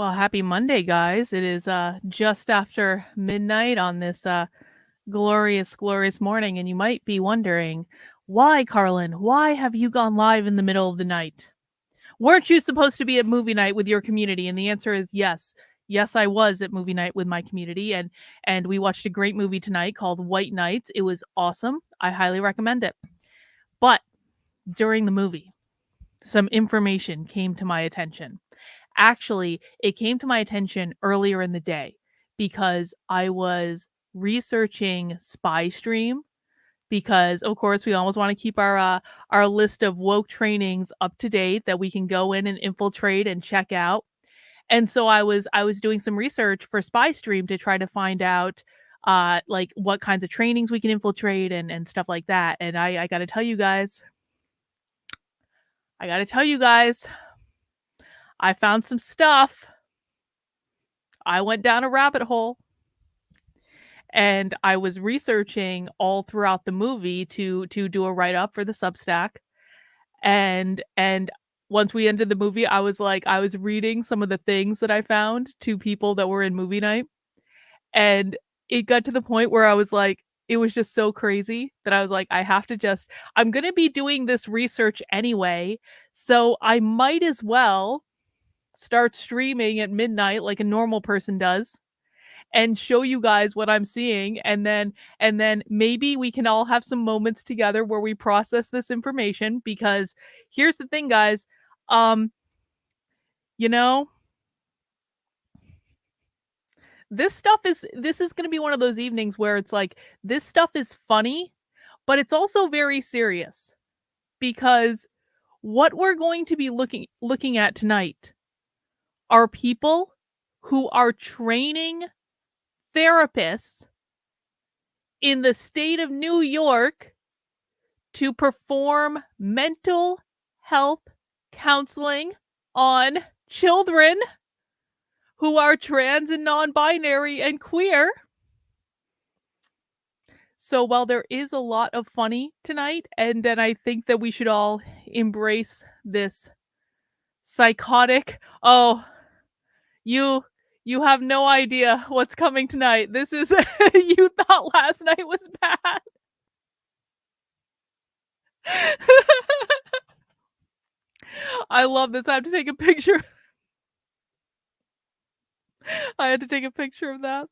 Well, happy Monday, guys. It is just after midnight on this glorious, glorious morning, and you might be wondering, why, Carlin? Why have you gone live in the middle of the night? Weren't you supposed to be at movie night with your community? And the answer is yes. Yes, I was at movie night with my community, and we watched a great movie tonight called White Nights. It was awesome. I highly recommend it. But during the movie, some information came to my attention. Actually, it came to my attention earlier in the day because I was researching Spy Stream because of course we always want to keep our list of woke trainings up to date that we can go in and infiltrate and check out. And so I was doing some research for Spy Stream to try to find out like what kinds of trainings we can infiltrate and stuff like that. And I got to tell you guys, I found some stuff. I went down a rabbit hole and I was researching all throughout the movie to do a write up for the Substack. And once we ended the movie, I was reading some of the things that I found to people that were in movie night. And it got to the point where I was like, it was just so crazy that I was like, I'm going to be doing this research anyway. So I might as well start streaming at midnight like a normal person does and show you guys what I'm seeing, and then maybe we can all have some moments together where we process this information. Because here's the thing, guys, you know, this is going to be one of those evenings where it's like this stuff is funny, but it's also very serious, because what we're going to be looking at tonight are people who are training therapists in the state of New York to perform mental health counseling on children who are trans and non-binary and queer. So while there is a lot of funny tonight, and then I think that we should all embrace this psychotic, you have no idea what's coming tonight. This is you thought last night was bad. I love this. I have to take a picture. I had to take a picture of that.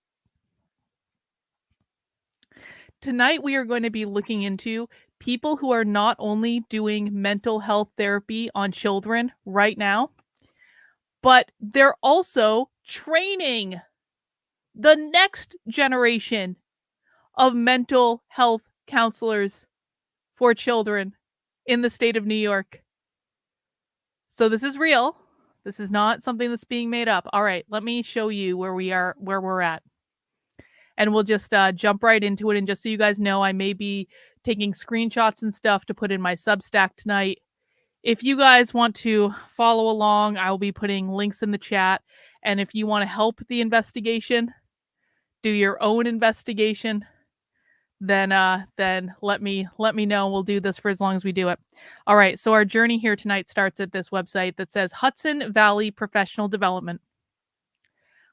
Tonight we are going to be looking into people who are not only doing mental health therapy on children right now, but they're also training the next generation of mental health counselors for children in the state of New York. So this is real. This is not something that's being made up. All right, let me show you where we're at. And we'll just jump right into it. And just so you guys know, I may be taking screenshots and stuff to put in my Substack tonight. If you guys want to follow along, I will be putting links in the chat. And if you want to help the investigation, do your own investigation, then let me know. We'll do this for as long as we do it. All right, so our journey here tonight starts at this website that says Hudson Valley Professional Development.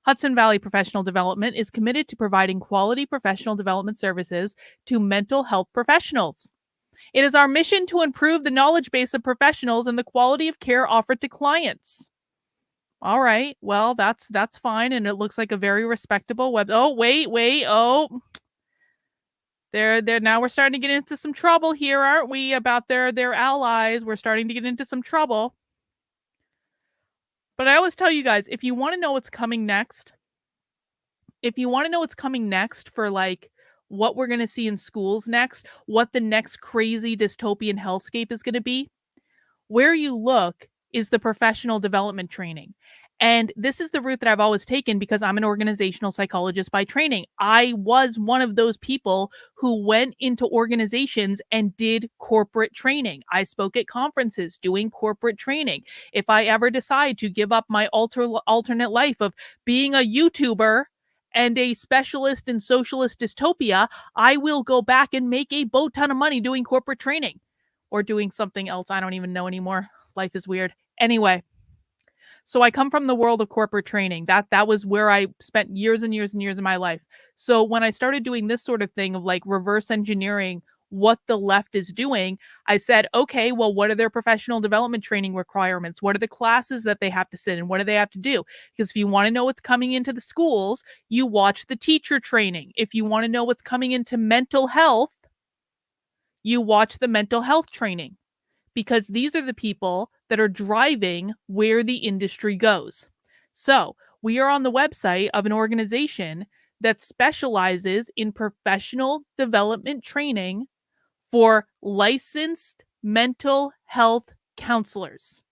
Hudson Valley Professional Development is committed to providing quality professional development services to mental health professionals. It is our mission to improve the knowledge base of professionals and the quality of care offered to clients. All right, well, that's fine, and it looks like a very respectable web. Oh, wait. Oh, they're now we're starting to get into some trouble here, aren't we? About their allies. We're starting to get into some trouble. But I always tell you guys, if you want to know what's coming next, for like what we're going to see in schools next, what the next crazy dystopian hellscape is going to be, where you look is the professional development training. And this is the route that I've always taken because I'm an organizational psychologist by training. I was one of those people who went into organizations and did corporate training. I spoke at conferences doing corporate training. If I ever decide to give up my alternate life of being a YouTuber and a specialist in socialist dystopia, I will go back and make a boat ton of money doing corporate training or doing something else. I don't even know anymore. Life is weird. Anyway, So I come from the world of corporate training. That was where I spent years and years and years of my life. So when I started doing this sort of thing of like reverse engineering what the left is doing, I said, okay, well, what are their professional development training requirements? What are the classes that they have to sit in? What do they have to do? Because if you want to know what's coming into the schools, you watch the teacher training. If you want to know what's coming into mental health, you watch the mental health training, because these are the people that are driving where the industry goes. So, we are on the website of an organization that specializes in professional development training for licensed mental health counselors.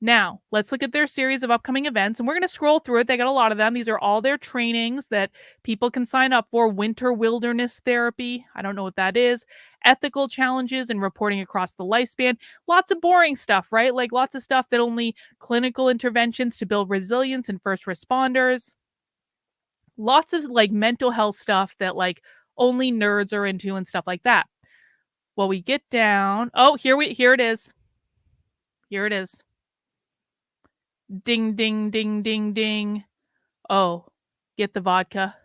Now, let's look at their series of upcoming events, and we're going to scroll through it. They got a lot of them. These are all their trainings that people can sign up for. Winter wilderness therapy. I don't know what that is. Ethical challenges and reporting across the lifespan. Lots of boring stuff, right? Like lots of stuff that only clinical interventions to build resilience in first responders. Lots of like mental health stuff that like only nerds are into and stuff like that. Well, we get down. Oh, here it is. Here it is. Ding, ding, ding, ding, ding. Oh, get the vodka.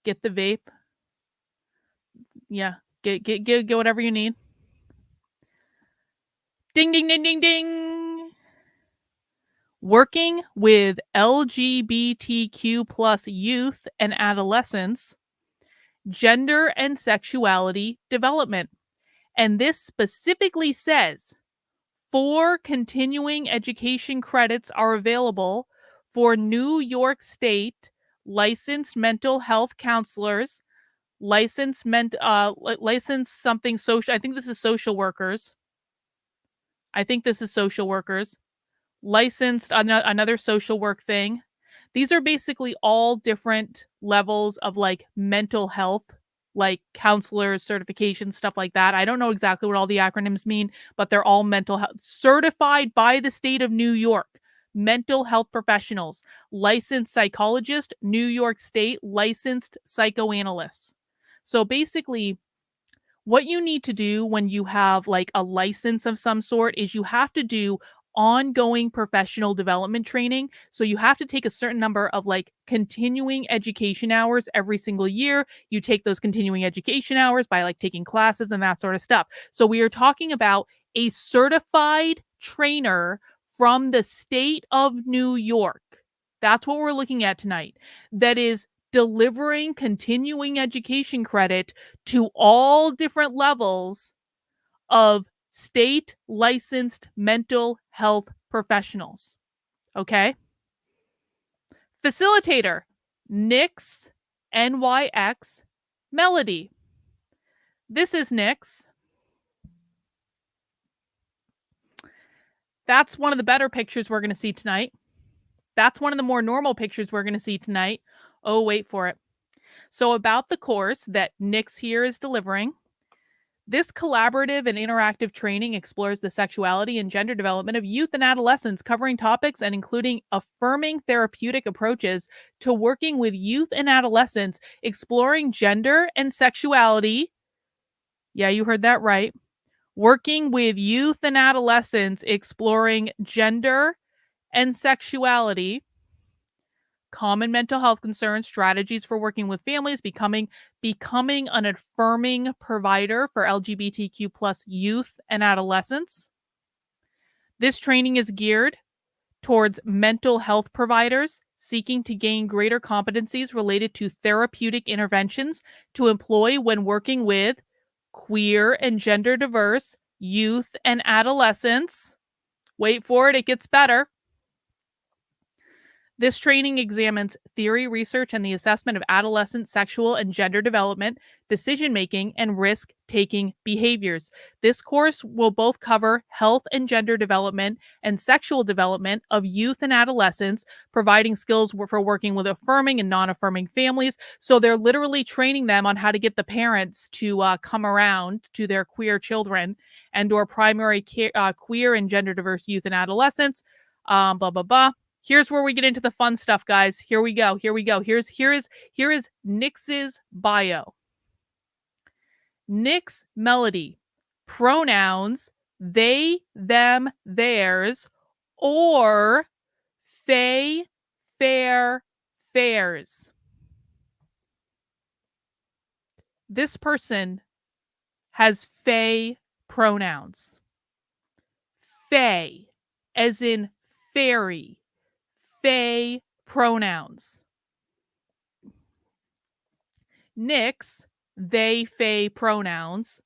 Get the vape. Yeah, get whatever you need. Ding, ding, ding, ding, ding. Working with LGBTQ plus youth and adolescents, gender and sexuality development. And this specifically says 4 continuing education credits are available for New York State licensed mental health counselors, licensed something social. I think this is social workers. Licensed another social work thing. These are basically all different levels of like mental health, like counselors, certification, stuff like that. I don't know exactly what all the acronyms mean, but they're all mental health certified by the state of New York. Mental health professionals, licensed psychologist, New York State licensed psychoanalysts. So basically, what you need to do when you have like a license of some sort is you have to do ongoing professional development training. So you have to take a certain number of like continuing education hours every single year. You take those continuing education hours by like taking classes and that sort of stuff. So we are talking about a certified trainer from the state of New York. That's what we're looking at tonight. That is delivering continuing education credit to all different levels of state licensed mental health professionals. Okay. Facilitator, Nyx, NYX, Melody. This is Nyx. That's one of the better pictures we're going to see tonight. That's one of the more normal pictures we're going to see tonight. Oh, wait for it. So about the course that Nyx here is delivering, this collaborative and interactive training explores the sexuality and gender development of youth and adolescents, covering topics and including affirming therapeutic approaches to working with youth and adolescents, exploring gender and sexuality. Yeah, you heard that right. Working with youth and adolescents, exploring gender and sexuality, common mental health concerns, strategies for working with families, becoming an affirming provider for LGBTQ plus youth and adolescents. This training is geared towards mental health providers seeking to gain greater competencies related to therapeutic interventions to employ when working with queer and gender diverse youth and adolescents. Wait for it, it gets better. This training examines theory, research, and the assessment of adolescent sexual and gender development, decision-making, and risk-taking behaviors. This course will both cover health and gender development and sexual development of youth and adolescents, providing skills for working with affirming and non-affirming families. So they're literally training them on how to get the parents to come around to their queer children and/or primary queer and gender diverse youth and adolescents. Blah, blah, blah. Here's where we get into the fun stuff, guys. Here we go. Here is Nyx's bio. Nyx Melody. Pronouns they, them, theirs, or Fae, fair, fairs. This person has fae pronouns. Fae, as in fairy, fae pronouns. Nyx, they, fae pronouns,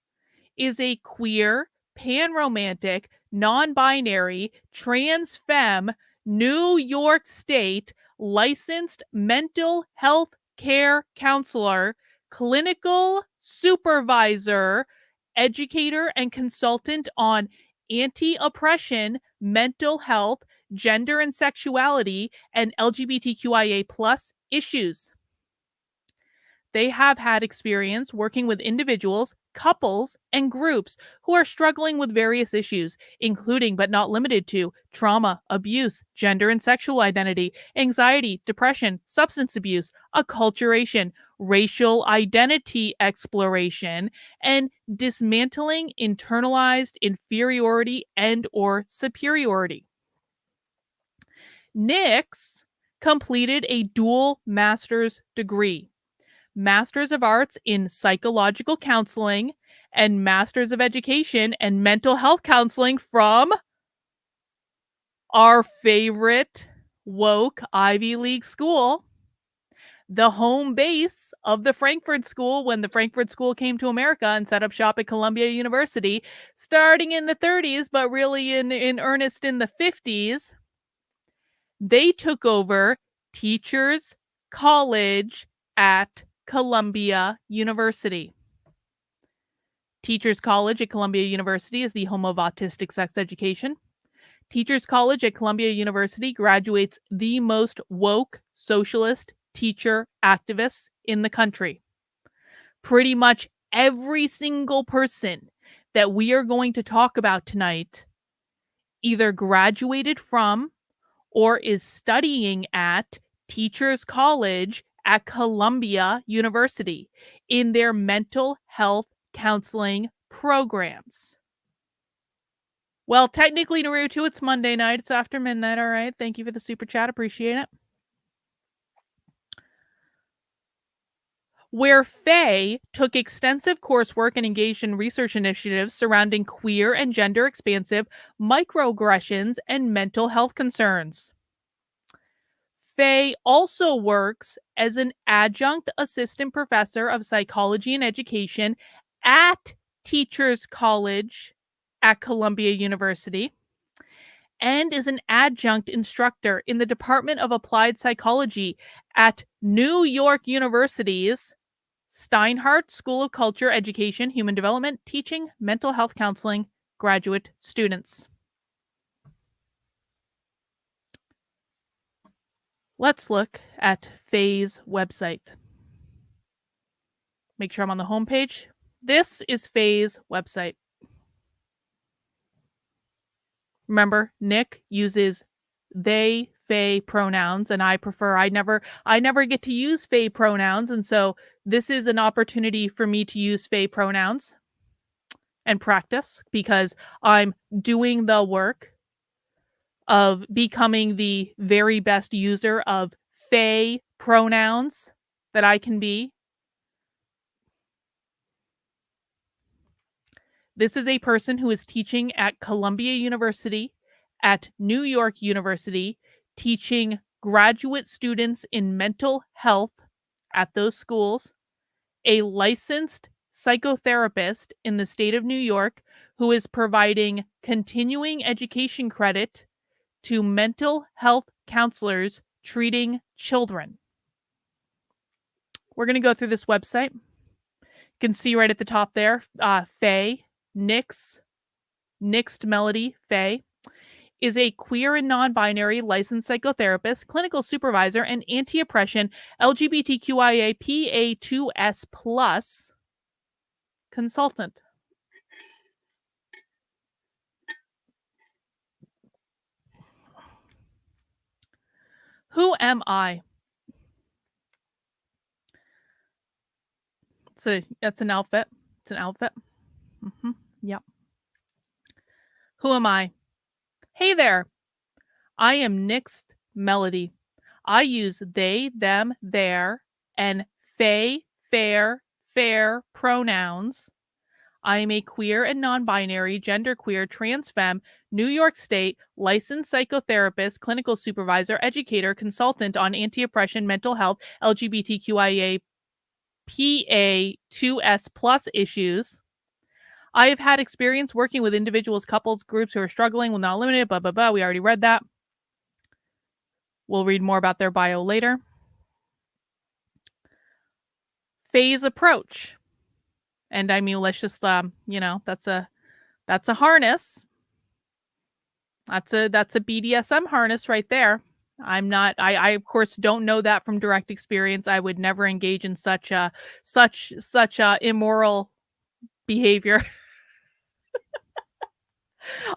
is a queer, panromantic, non-binary, trans femme, New York State licensed mental health care counselor, clinical supervisor, educator, and consultant on anti-oppression, mental health, gender and sexuality, and LGBTQIA plus issues. They have had experience working with individuals, couples, and groups who are struggling with various issues, including but not limited to trauma, abuse, gender and sexual identity, anxiety, depression, substance abuse, acculturation, racial identity exploration, and dismantling internalized inferiority and or superiority. Nyx completed a dual master's degree. Masters of Arts in Psychological Counseling and Masters of Education and Mental Health Counseling from our favorite woke Ivy League school, the home base of the Frankfurt School when the Frankfurt School came to America and set up shop at Columbia University, starting in the 30s, but really in earnest in the 50s. They took over Teachers College at Columbia University. Teachers College at Columbia University is the home of autistic sex education. Teachers College at Columbia University graduates the most woke socialist teacher activists in the country. Pretty much every single person that we are going to talk about tonight either graduated from or is studying at Teachers College at Columbia University in their mental health counseling programs. Well, technically, Naruto, it's Monday night. It's after midnight. All right. Thank you for the super chat. Appreciate it. Where Faye took extensive coursework and engaged in research initiatives surrounding queer and gender expansive microaggressions and mental health concerns. Faye also works as an adjunct assistant professor of psychology and education at Teachers College at Columbia University and is an adjunct instructor in the Department of Applied Psychology at New York University's Steinhardt School of Culture, Education, Human Development, teaching mental health counseling graduate students. Let's look at Faye's website. Make sure I'm on the homepage. This is Faye's website. Remember, Nick uses they, Faye pronouns, and I never get to use Faye pronouns, and so this is an opportunity for me to use Faye pronouns and practice because I'm doing the work of becoming the very best user of Faye pronouns that I can be. This is a person who is teaching at Columbia University, at New York University, teaching graduate students in mental health at those schools, a licensed psychotherapist in the state of New York who is providing continuing education credit to mental health counselors treating children. We're going to go through this website. You can see right at the top there, Faye, Nyx, Nyxed Melody, Faye, is a queer and non-binary licensed psychotherapist, clinical supervisor, and anti-oppression LGBTQIA PA2S plus consultant. Who am I? So that's an outfit. It's an outfit. Yep. Who am I? Hey there. I am Nyxed melody. I use they, them, their, and they, fair, fair pronouns. I am a queer and non-binary, genderqueer, trans femme, New York State licensed psychotherapist, clinical supervisor, educator, consultant on anti-oppression, mental health, LGBTQIA, PA2S plus issues. I have had experience working with individuals, couples, groups who are struggling with not limited, blah, blah, blah. We already read that. We'll read more about their bio later. Phase approach. And I mean, let's just, that's a harness. That's a BDSM harness right there. I of course don't know that from direct experience. I would never engage in such immoral behavior.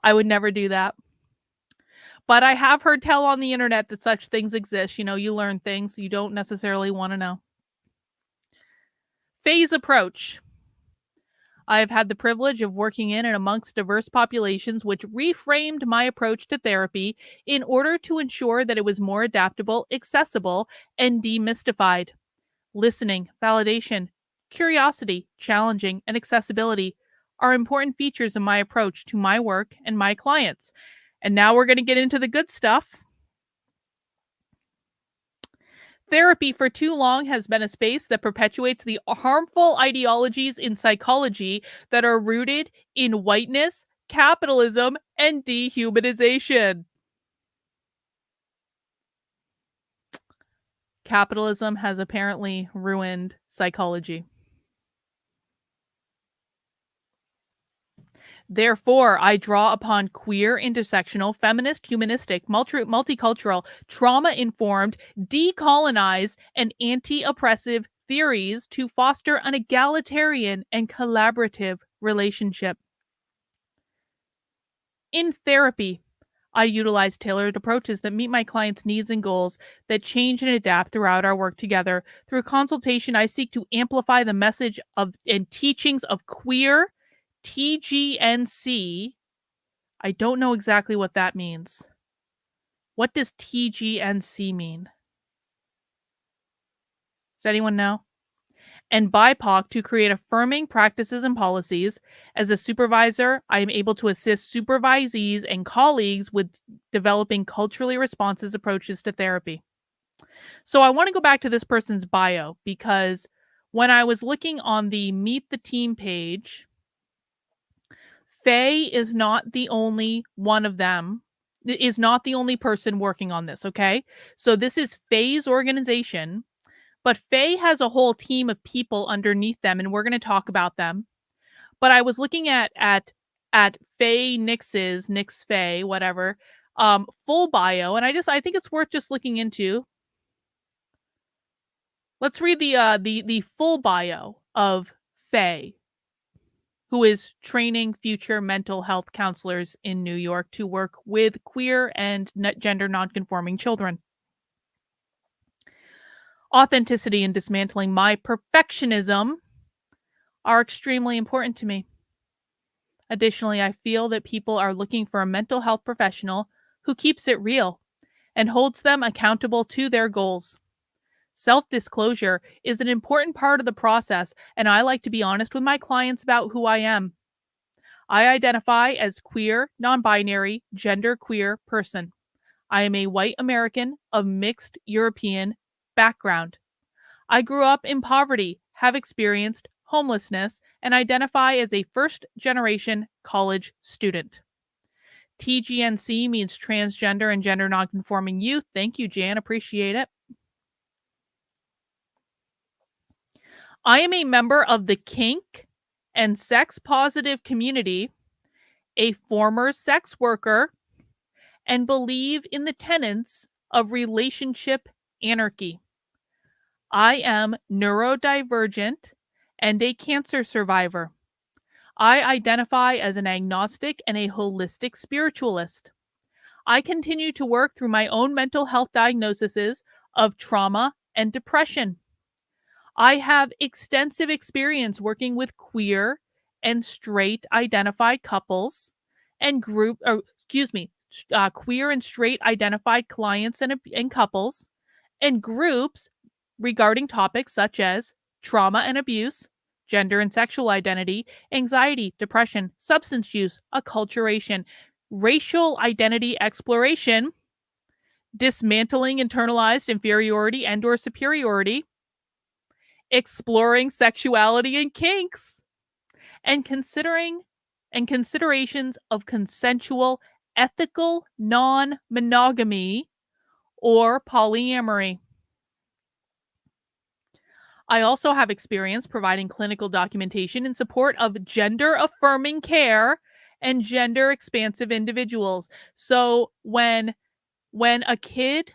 I would never do that. But I have heard tell on the internet that such things exist. You know, you learn things you don't necessarily want to know. Phase approach. I have had the privilege of working in and amongst diverse populations, which reframed my approach to therapy in order to ensure that it was more adaptable, accessible, and demystified. Listening, validation, curiosity, challenging, and accessibility are important features of my approach to my work and my clients. And now we're going to get into the good stuff. Therapy for too long has been a space that perpetuates the harmful ideologies in psychology that are rooted in whiteness, capitalism, and dehumanization. Capitalism has apparently ruined psychology. Therefore, I draw upon queer, intersectional, feminist, humanistic, multicultural, trauma-informed, decolonized, and anti-oppressive theories to foster an egalitarian and collaborative relationship. In therapy, I utilize tailored approaches that meet my clients' needs and goals that change and adapt throughout our work together. Through consultation, I seek to amplify the message of and teachings of queer TGNC. I don't know exactly what that means. What does TGNC mean? Does anyone know? And BIPOC to create affirming practices and policies. As a supervisor, I am able to assist supervisees and colleagues with developing culturally responsive approaches to therapy. So I want to go back to this person's bio because when I was looking on the Meet the Team page, Faye is not the only one of them, is not the only person working on this, okay? So this is Faye's organization, but Faye has a whole team of people underneath them, and we're going to talk about them. But I was looking at Faye Nix Faye, whatever, full bio, and I think it's worth just looking into. Let's read the full bio of Faye, who is training future mental health counselors in New York to work with queer and gender nonconforming children. Authenticity and dismantling my perfectionism are extremely important to me. Additionally, I feel that people are looking for a mental health professional who keeps it real and holds them accountable to their goals. Self-disclosure is an important part of the process, and I like to be honest with my clients about who I am. I identify as queer, non-binary, genderqueer person. I am a white American of mixed European background. I grew up in poverty, have experienced homelessness, and identify as a first-generation college student. TGNC means transgender and gender nonconforming youth. Thank you, Jan. Appreciate it. I am a member of the kink and sex-positive community, a former sex worker, and believe in the tenets of relationship anarchy. I am neurodivergent and a cancer survivor. I identify as an agnostic and a holistic spiritualist. I continue to work through my own mental health diagnoses of trauma and depression. I have extensive experience working with queer and straight identified couples and queer and straight identified clients and couples, and groups regarding topics such as trauma and abuse, gender and sexual identity, anxiety, depression, substance use, acculturation, racial identity exploration, dismantling internalized inferiority and or superiority, exploring sexuality and kinks, and considerations of consensual ethical non-monogamy or polyamory. I also have experience providing clinical documentation in support of gender affirming care and gender expansive individuals. So when a kid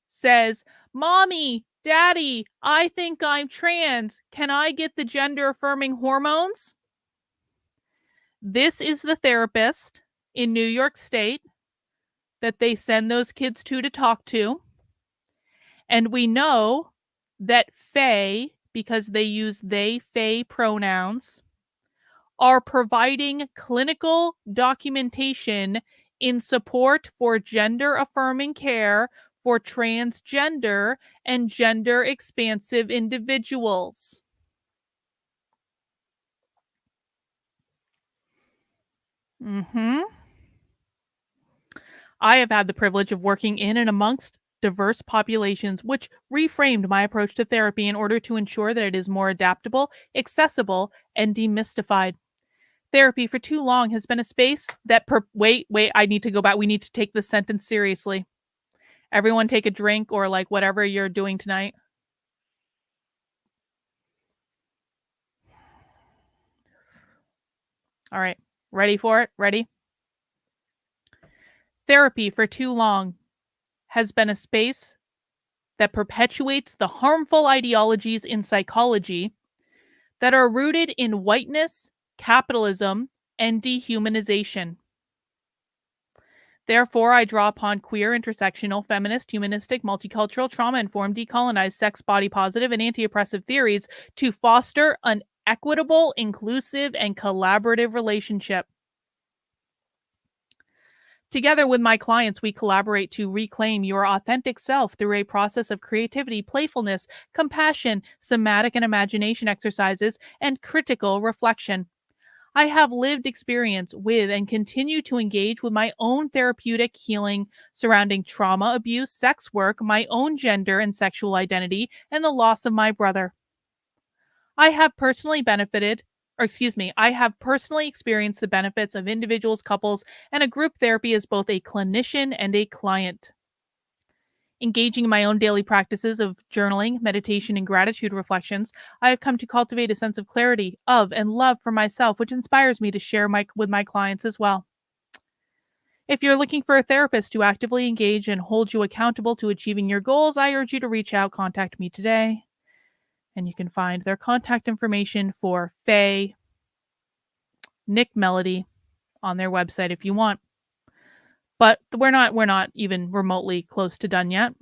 says, "Mommy, Daddy, I think I'm trans. Can I get the gender affirming hormones?" This is the therapist in New York State that they send those kids to talk to. And we know that Fae, because they use they, Fae pronouns, are providing clinical documentation in support for gender affirming care for transgender and gender expansive individuals. I have had the privilege of working in and amongst diverse populations, which reframed my approach to therapy in order to ensure that it is more adaptable, accessible, and demystified. Therapy for too long has been a space that wait, I need to go back. We need to take this sentence seriously. Everyone take a drink or like whatever you're doing tonight. All right. Ready for it? Ready? Therapy for too long has been a space that perpetuates the harmful ideologies in psychology that are rooted in whiteness, capitalism, and dehumanization. Therefore, I draw upon queer, intersectional, feminist, humanistic, multicultural, trauma-informed, decolonized, sex, body positive, and anti-oppressive theories to foster an equitable, inclusive, and collaborative relationship. Together with my clients, we collaborate to reclaim your authentic self through a process of creativity, playfulness, compassion, somatic and imagination exercises, and critical reflection. I have lived experience with and continue to engage with my own therapeutic healing surrounding trauma, abuse, sex work, my own gender and sexual identity, and the loss of my brother. I have personally experienced the benefits of individuals, couples, and a group therapy as both a clinician and a client. Engaging in my own daily practices of journaling, meditation, and gratitude reflections, I have come to cultivate a sense of clarity, of, and love for myself, which inspires me to share with my clients as well. If you're looking for a therapist to actively engage and hold you accountable to achieving your goals, I urge you to reach out, contact me today. And you can find their contact information for Faye, Nick Melody on their website if you want. But we're not even remotely close to done yet.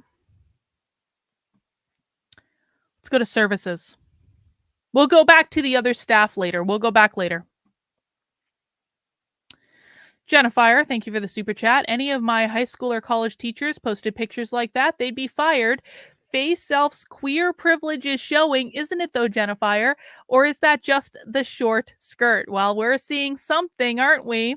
Let's go to services. We'll go back to the other staff later. We'll go back later. Jennifer, thank you for the super chat. Any of my high school or college teachers posted pictures like that, they'd be fired. Faye Self's queer privilege is showing, isn't it though, Jennifer? Or is that just the short skirt? Well, we're seeing something, aren't we?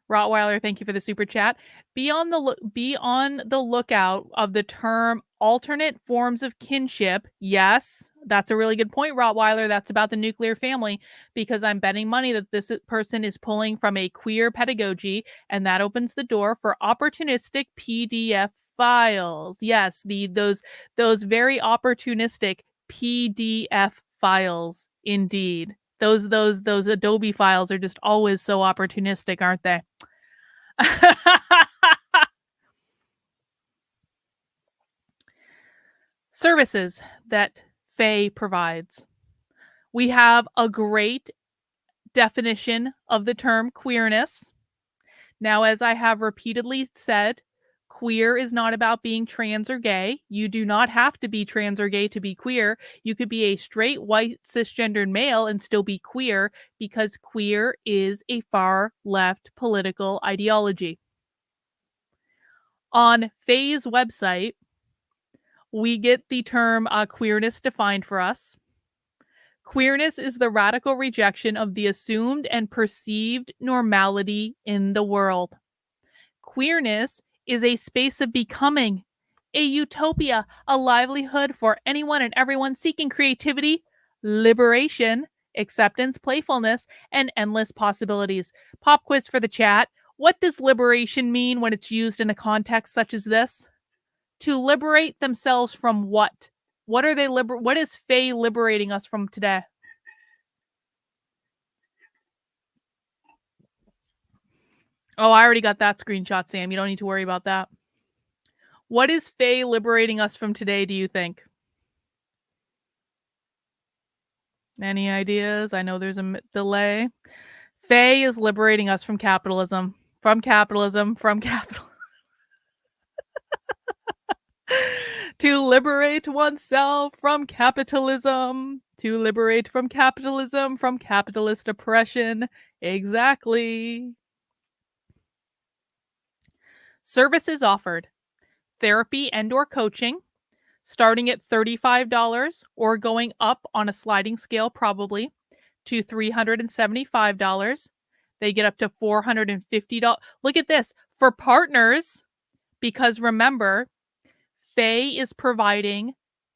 Rottweiler, thank you for the super chat. Be on the lookout of the term alternate forms of kinship. Yes, that's a really good point, Rottweiler. That's about the nuclear family, because I'm betting money that this person is pulling from a queer pedagogy, and that opens the door for opportunistic PDF files. Yes, those very opportunistic PDF files, indeed. Those Adobe files are just always so opportunistic, aren't they? Services that Faye provides. We have a great definition of the term queerness. Now, as I have repeatedly said, Queer is not about being trans or gay. You do not have to be trans or gay to be queer. You could be a straight, white, cisgendered male and still be queer because queer is a far left political ideology. On Faye's website, we get the term queerness defined for us. Queerness is the radical rejection of the assumed and perceived normality in the world. Queerness is a space of becoming, a utopia, a livelihood for anyone and everyone seeking creativity, liberation, acceptance, playfulness, and endless possibilities. Pop quiz for the chat. What does liberation mean when it's used in a context such as this? To liberate themselves from what? What are they what is Faye liberating us from today? Oh, I already got that screenshot, Sam. You don't need to worry about that. What is Faye liberating us from today, do you think? Any ideas? I know there's a delay. Faye is liberating us from capitalism. From capitalism. From capitalism. To liberate oneself from capitalism. To liberate from capitalism, from capitalist oppression. Exactly. Services offered: therapy and/or coaching, starting at $35 or going up on a sliding scale probably to $375. They get up to $450. Look at this. For partners, because remember, Faye is providing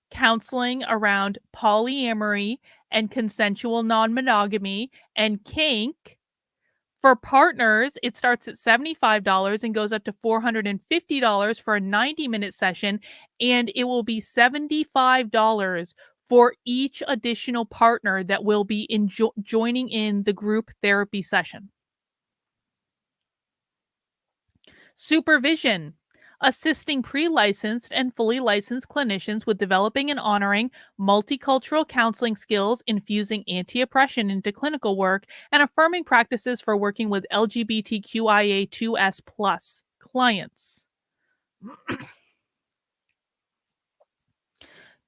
counseling around polyamory and consensual non-monogamy and kink. For partners, it starts at $75 and goes up to $450 for a 90-minute session, and it will be $75 for each additional partner that will be joining in the group therapy session. Supervision: assisting pre-licensed and fully licensed clinicians with developing and honoring multicultural counseling skills, infusing anti-oppression into clinical work, and affirming practices for working with LGBTQIA2S+ clients.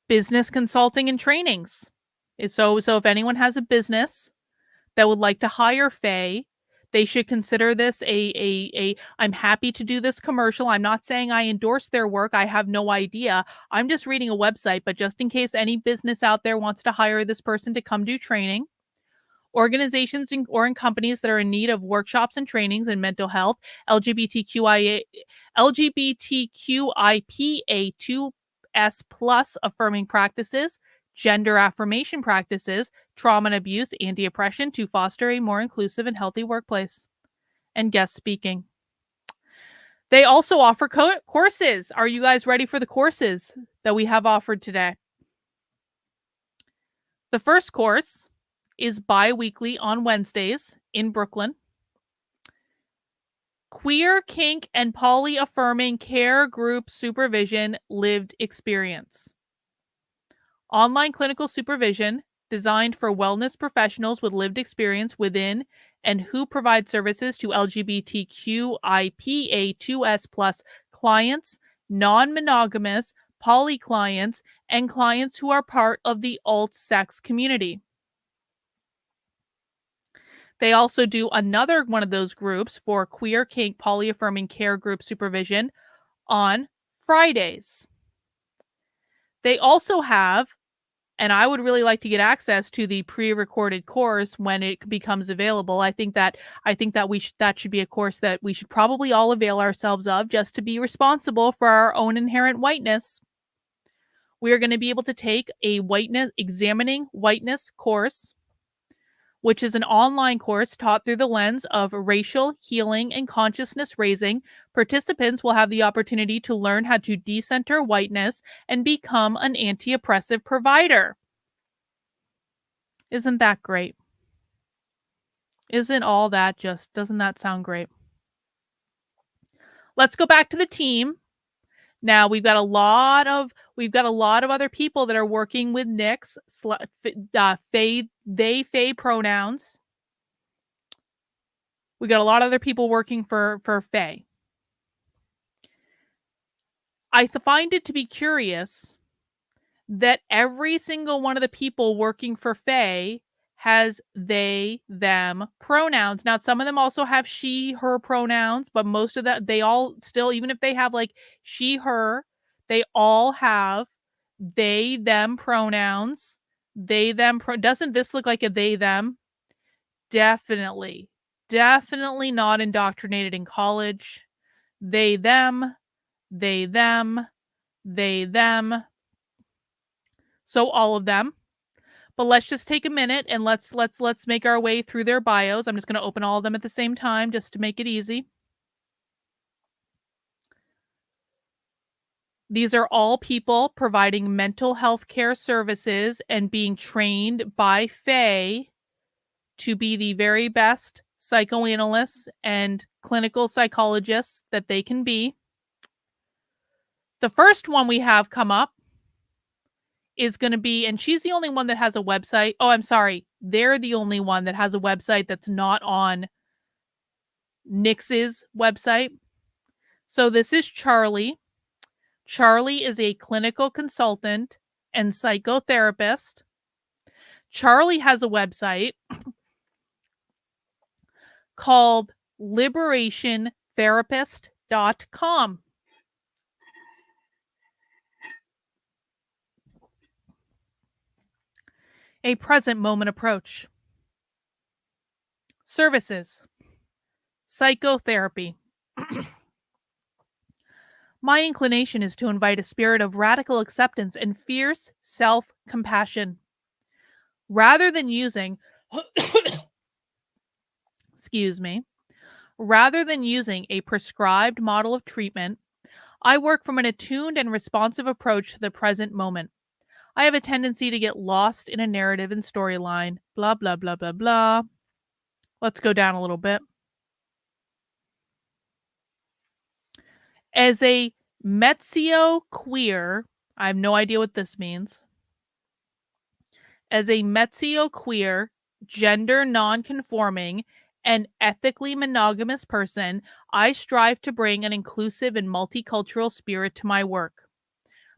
Business consulting and trainings. So if anyone has a business that would like to hire Faye, they should consider this I'm happy to do this commercial. I'm not saying I endorse their work. I have no idea. I'm just reading a website, but just in case any business out there wants to hire this person to come do training, organizations or in companies that are in need of workshops and trainings in mental health, LGBTQIA2S+ affirming practices, gender affirmation practices, trauma and abuse, anti-oppression to foster a more inclusive and healthy workplace, and guest speaking. They also offer courses. Are you guys ready for the courses that we have offered today? The first course is bi-weekly on Wednesdays in Brooklyn. Queer, kink, and poly-affirming care group supervision lived experience. Online clinical supervision designed for wellness professionals with lived experience within and who provide services to LGBTQIA2S+ clients, non-monogamous, poly clients, and clients who are part of the alt-sex community. They also do another one of those groups for queer, kink, poly-affirming care group supervision on Fridays. They also have, and I would really like to get access to the pre-recorded course when it becomes available. I think that that should be a course that we should probably all avail ourselves of just to be responsible for our own inherent whiteness. We are going to be able to take a examining whiteness course, which is an online course taught through the lens of racial healing and consciousness raising. Participants will have the opportunity to learn how to decenter whiteness and become an anti-oppressive provider. Isn't that great? Doesn't that sound great? Let's go back to the team. Now we've got a lot of other people that are working with Nick's they pronouns. We got a lot of other people working for Faye. I find it to be curious that every single one of the people working for Faye has they, them pronouns. Now, some of them also have she, her pronouns, but most of that, they all still, even if they have like she, her, they all have they, them pronouns. They, them, doesn't this look like a they, them? Definitely. Definitely not indoctrinated in college. They, them, they, them, they, them. So all of them. But let's just take a minute and let's make our way through their bios. I'm just going to open all of them at the same time just to make it easy. These are all people providing mental health care services and being trained by Faye to be the very best psychoanalysts and clinical psychologists that they can be. The first one we have come up is going to be, and she's the only one that has a website. Oh, I'm sorry. They're the only one that has a website that's not on Nix's website. So this is Charlie. Charlie is a clinical consultant and psychotherapist. Charlie has a website called liberationtherapist.com. A present moment approach. Services. Psychotherapy. My inclination is to invite a spirit of radical acceptance and fierce self-compassion. Rather than using, rather than using a prescribed model of treatment, I work from an attuned and responsive approach to the present moment. I have a tendency to get lost in a narrative and storyline. Blah, blah, blah, blah, blah. Let's go down a little bit. As a mezzo queer, I have no idea what this means. As a mezzo queer, gender non-conforming, and ethically monogamous person, I strive to bring an inclusive and multicultural spirit to my work.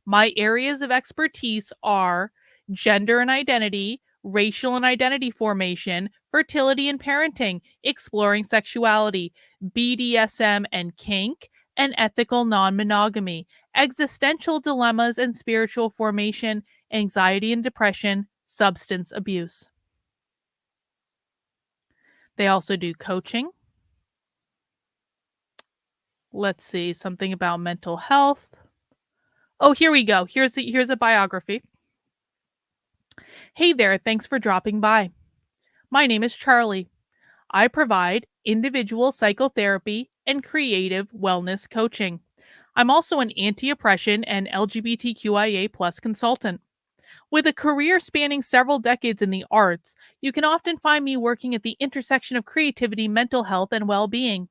My areas of expertise are gender and identity, racial and identity formation, fertility and parenting, exploring sexuality, BDSM and kink, and ethical non-monogamy, existential dilemmas and spiritual formation, anxiety and depression, substance abuse. They also do coaching. Let's see, something about mental health. Oh, here we go. Here's a biography. Hey there, thanks for dropping by. My name is Charlie. I provide individual psychotherapy and creative wellness coaching. I'm also an anti-oppression and LGBTQIA+ consultant. With a career spanning several decades in the arts, you can often find me working at the intersection of creativity, mental health, and well-being.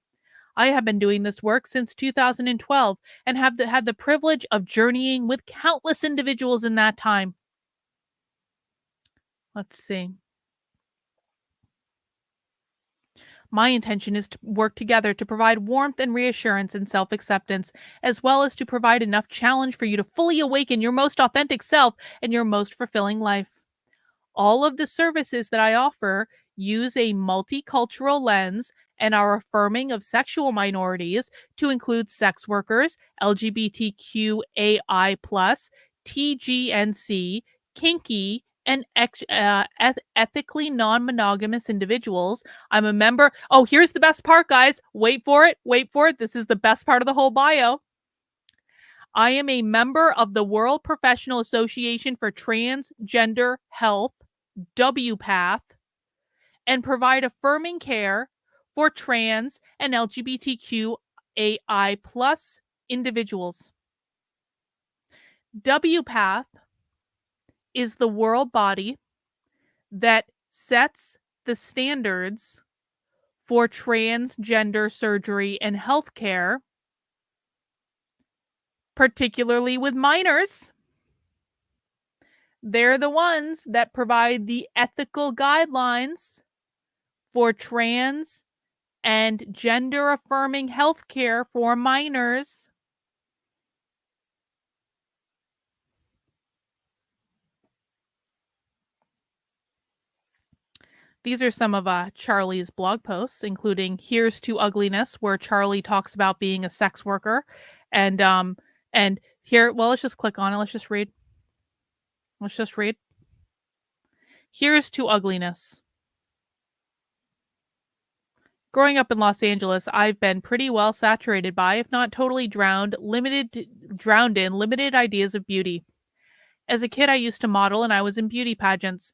I have been doing this work since 2012 and have had the privilege of journeying with countless individuals in that time. Let's see. My intention is to work together to provide warmth and reassurance and self-acceptance, as well as to provide enough challenge for you to fully awaken your most authentic self and your most fulfilling life. All of the services that I offer use a multicultural lens and are affirming of sexual minorities to include sex workers, LGBTQAI+, TGNC, kinky, and ethically non-monogamous individuals. I'm a member. Oh, here's the best part, guys. Wait for it. Wait for it. This is the best part of the whole bio. I am a member of the World Professional Association for Transgender Health, WPATH, and provide affirming care for trans and LGBTQAI+ individuals. WPATH is the world body that sets the standards for transgender surgery and healthcare, particularly with minors. They're the ones that provide the ethical guidelines for trans and gender affirming healthcare for minors. These are some of Charlie's blog posts, including "Here's to Ugliness," where Charlie talks about being a sex worker, and here, well, let's just click on it. Let's just read. Let's just read. Here's to ugliness. Growing up in Los Angeles, I've been pretty well saturated by, if not totally drowned in limited ideas of beauty. As a kid, I used to model and I was in beauty pageants.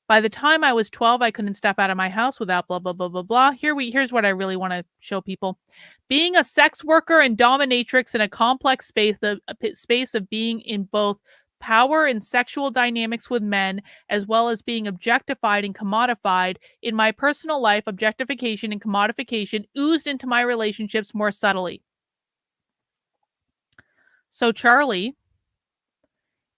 By the time I was 12, I couldn't step out of my house without blah blah blah blah blah. Here's what I really want to show people. Being a sex worker and dominatrix in a complex space of being in both power and sexual dynamics with men, as well as being objectified and commodified. In my personal life, objectification and commodification oozed into my relationships more subtly. So Charlie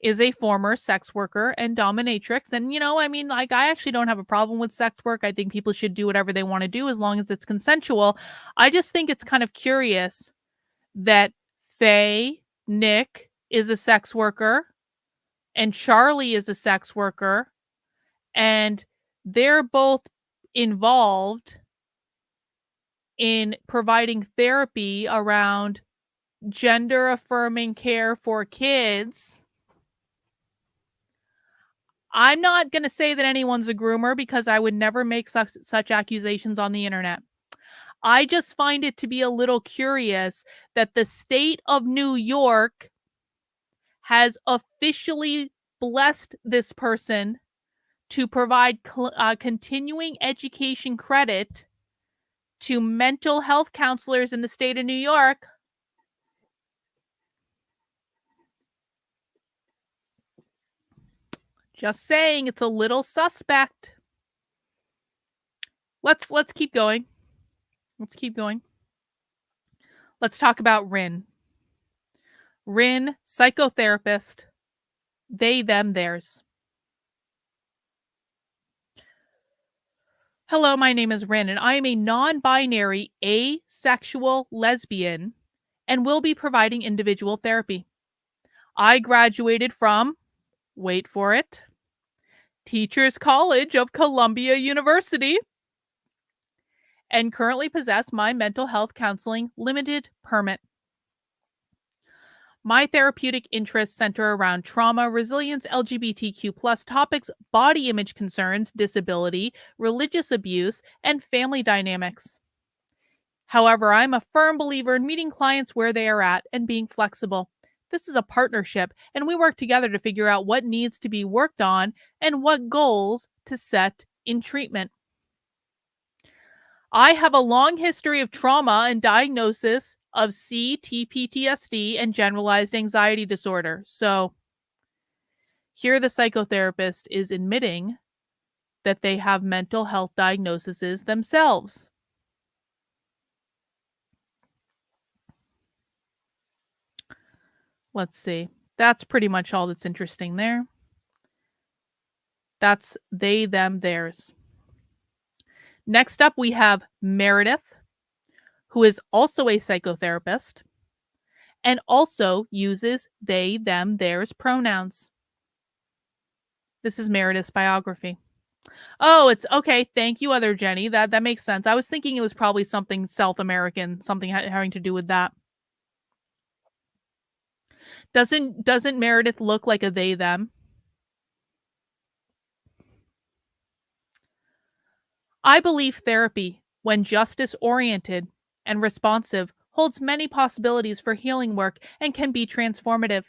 is a former sex worker and dominatrix. And, I mean, like, I actually don't have a problem with sex work. I think people should do whatever they want to do as long as it's consensual. I just think it's kind of curious that Nick is a sex worker and Charlie is a sex worker, and they're both involved in providing therapy around gender affirming care for kids. I'm not going to say that anyone's a groomer because I would never make such accusations on the internet. I just find it to be a little curious that the state of New York has officially blessed this person to provide continuing education credit to mental health counselors in the state of New York. Just saying, it's a little suspect. Let's keep going. Let's keep going. Let's talk about Rin. Rin, psychotherapist. They, them, theirs. Hello, my name is Rin, and I am a non-binary, asexual lesbian and will be providing individual therapy. I graduated from, wait for it, Teachers College of Columbia University, and currently possess my mental health counseling limited permit. My therapeutic interests center around trauma, resilience, LGBTQ+ topics, body image concerns, disability, religious abuse, and family dynamics. However, I'm a firm believer in meeting clients where they are at and being flexible. This is a partnership, and we work together to figure out what needs to be worked on and what goals to set in treatment. I have a long history of trauma and diagnosis of CTPTSD and generalized anxiety disorder. So here the psychotherapist is admitting that they have mental health diagnoses themselves. Let's see. That's pretty much all that's interesting there. That's they, them, theirs. Next up, we have Meredith, who is also a psychotherapist and also uses they, them, theirs pronouns. This is Meredith's biography. Oh, it's okay. Thank you, other Jenny. That makes sense. I was thinking it was probably something South American, something having to do with that. Doesn't Meredith look like a they, them? I believe therapy, when justice-oriented and responsive, holds many possibilities for healing work and can be transformative.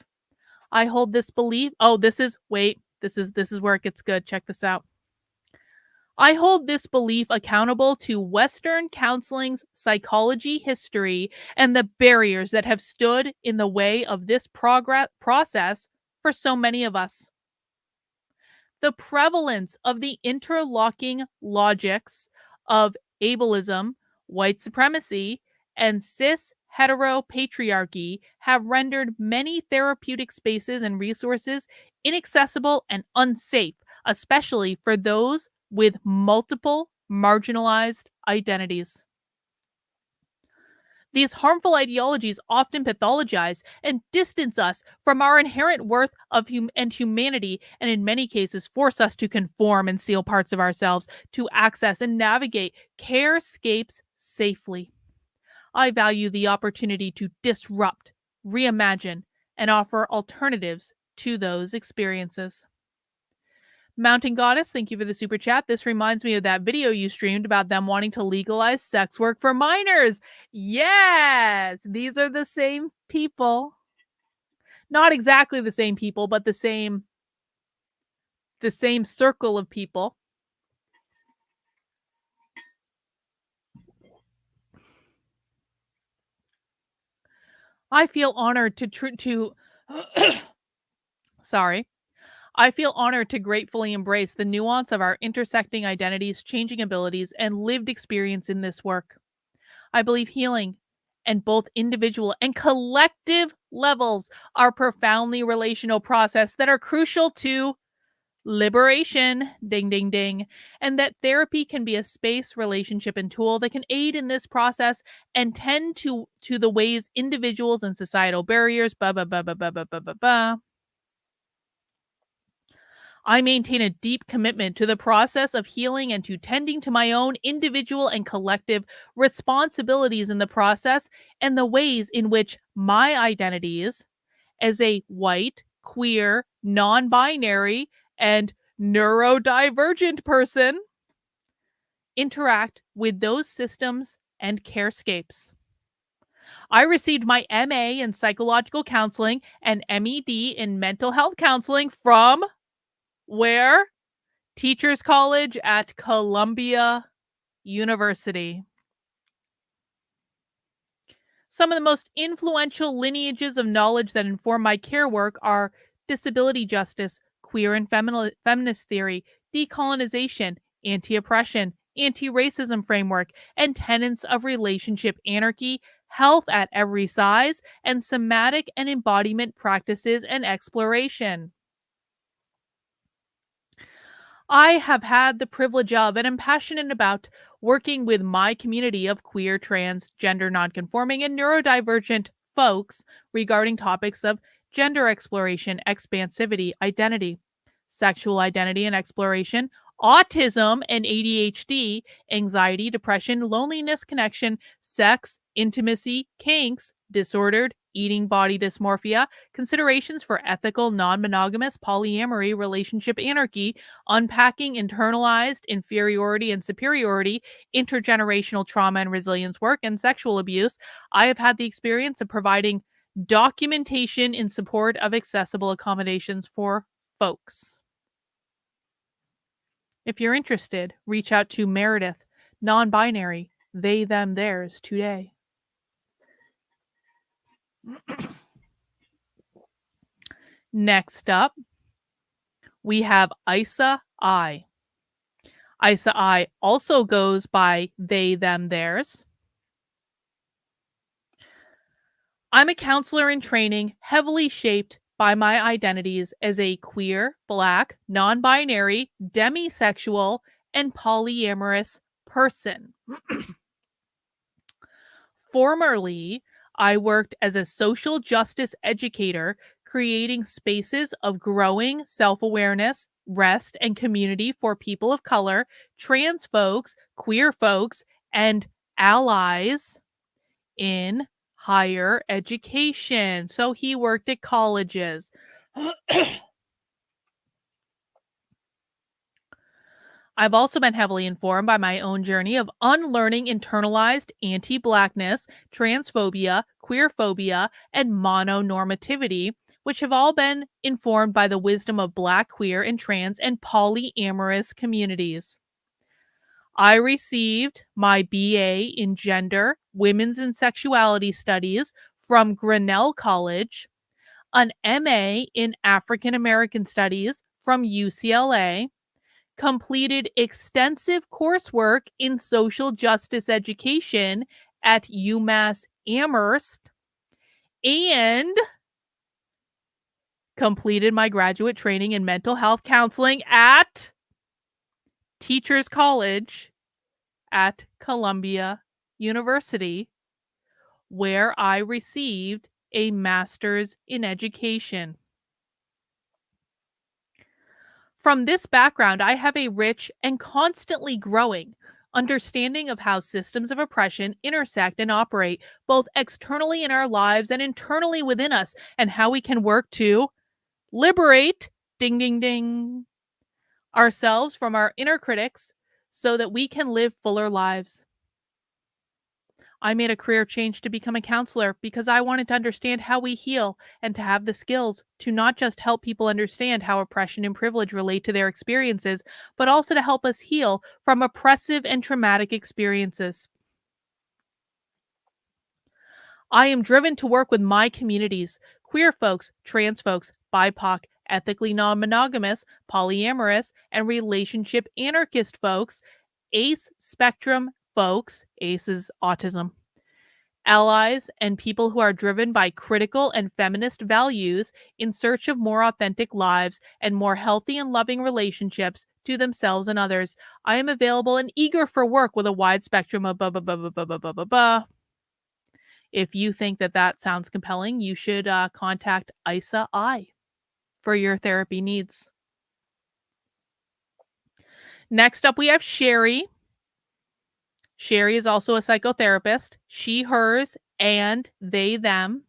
I hold this belief. Oh, this is where it gets good. Check this out. I hold this belief accountable to Western counseling's psychology history and the barriers that have stood in the way of this process for so many of us. The prevalence of the interlocking logics of ableism, white supremacy, and cis heteropatriarchy have rendered many therapeutic spaces and resources inaccessible and unsafe, especially for those with multiple marginalized identities. These harmful ideologies often pathologize and distance us from our inherent worth and humanity, and in many cases force us to conform and seal parts of ourselves to access and navigate carescapes safely. I value the opportunity to disrupt, reimagine, and offer alternatives to those experiences. Mountain Goddess, thank you for the super chat. This reminds me of that video you streamed about them wanting to legalize sex work for minors. Yes, these are the same people. Not exactly the same people, but the same circle of people. I feel honored to sorry. I feel honored to gratefully embrace the nuance of our intersecting identities, changing abilities, and lived experience in this work. I believe healing and both individual and collective levels are profoundly relational process that are crucial to liberation, ding ding ding, and that therapy can be a space, relationship, and tool that can aid in this process and tend to the ways individuals and societal barriers ba ba ba ba ba ba ba ba ba. I maintain a deep commitment to the process of healing and to tending to my own individual and collective responsibilities in the process and the ways in which my identities as a white, queer, non binary, and neurodivergent person interact with those systems and carescapes. I received my MA in psychological counseling and MED in mental health counseling from where? Teachers College at Columbia University. Some of the most influential lineages of knowledge that inform my care work are disability justice, queer and feminist theory, decolonization, anti oppression, anti racism framework, and tenets of relationship anarchy, health at every size, and somatic and embodiment practices and exploration. I have had the privilege of and am passionate about working with my community of queer, trans, gender nonconforming, and neurodivergent folks regarding topics of gender exploration, expansivity, identity, sexual identity and exploration, autism and ADHD, anxiety, depression, loneliness, connection, sex, intimacy, kinks, disordered eating body dysmorphia, considerations for ethical, non monogamous, polyamory, relationship anarchy, unpacking internalized inferiority and superiority, intergenerational trauma and resilience work, and sexual abuse. I have had the experience of providing documentation in support of accessible accommodations for folks. If you're interested, reach out to Meredith, non binary, they, them, theirs, today. Next up, we have Isa I. Isa I also goes by they, them, theirs. I'm a counselor in training, heavily shaped by my identities as a queer, black, non binary, demisexual, and polyamorous person. Formerly, I worked as a social justice educator, creating spaces of growing self awareness, rest, and community for people of color, trans folks, queer folks, and allies in higher education. So he worked at colleges. I've also been heavily informed by my own journey of unlearning internalized anti Blackness, transphobia, queerphobia, and mononormativity, which have all been informed by the wisdom of Black, queer, and trans and polyamorous communities. I received my BA in Gender, Women's and Sexuality Studies from Grinnell College, an MA in African American Studies from UCLA, completed extensive coursework in social justice education at UMass Amherst, and completed my graduate training in mental health counseling at Teachers College at Columbia University, where I received a master's in education. From this background, I have a rich and constantly growing understanding of how systems of oppression intersect and operate both externally in our lives and internally within us, and how we can work to liberate, ding, ding, ding, ourselves from our inner critics so that we can live fuller lives. I made a career change to become a counselor because I wanted to understand how we heal and to have the skills to not just help people understand how oppression and privilege relate to their experiences, but also to help us heal from oppressive and traumatic experiences. I am driven to work with my communities, queer folks, trans folks, BIPOC, ethically non monogamous, polyamorous, and relationship anarchist folks, ACE spectrum folks, ACE is autism, allies, and people who are driven by critical and feminist values in search of more authentic lives and more healthy and loving relationships to themselves and others. I am available and eager for work with a wide spectrum of blah, blah, blah, blah, blah, blah, blah, blah, blah. If you think that that sounds compelling, you should contact ISA I for your therapy needs. Next up, we have Sherry. Sherry is also a psychotherapist. She, hers, and they, them.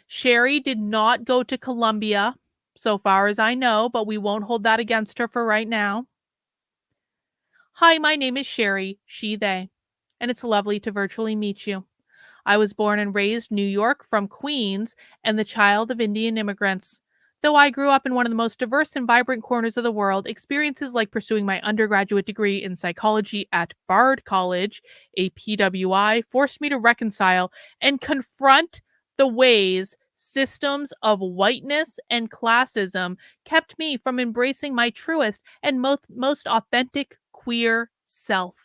Sherry did not go to Columbia, so far as I know, but we won't hold that against her for right now. Hi, my name is Sherry, she, they, and it's lovely to virtually meet you. I was born and raised New York from Queens and the child of Indian immigrants. Though I grew up in one of the most diverse and vibrant corners of the world, experiences like pursuing my undergraduate degree in psychology at Bard College, a PWI, forced me to reconcile and confront the ways systems of whiteness and classism kept me from embracing my truest and most authentic queer self.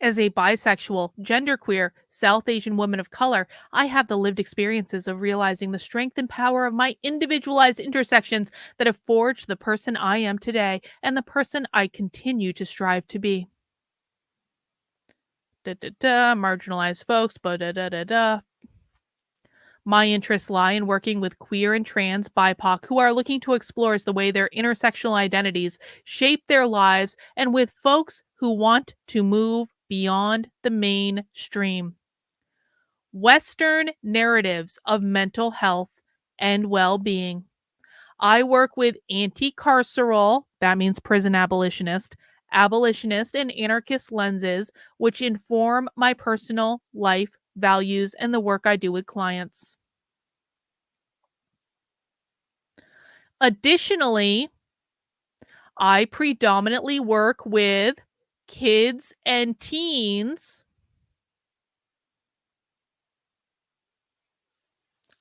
As a bisexual, genderqueer, South Asian woman of color, I have the lived experiences of realizing the strength and power of my individualized intersections that have forged the person I am today and the person I continue to strive to be. Marginalized folks, My interests lie in working with queer and trans BIPOC who are looking to explore the way their intersectional identities shape their lives, and with folks who want to move beyond the mainstream Western narratives of mental health and well-being. I work with anti-carceral, that means prison abolitionist, and anarchist lenses, which inform my personal life values and the work I do with clients. Additionally, I predominantly work with kids and teens.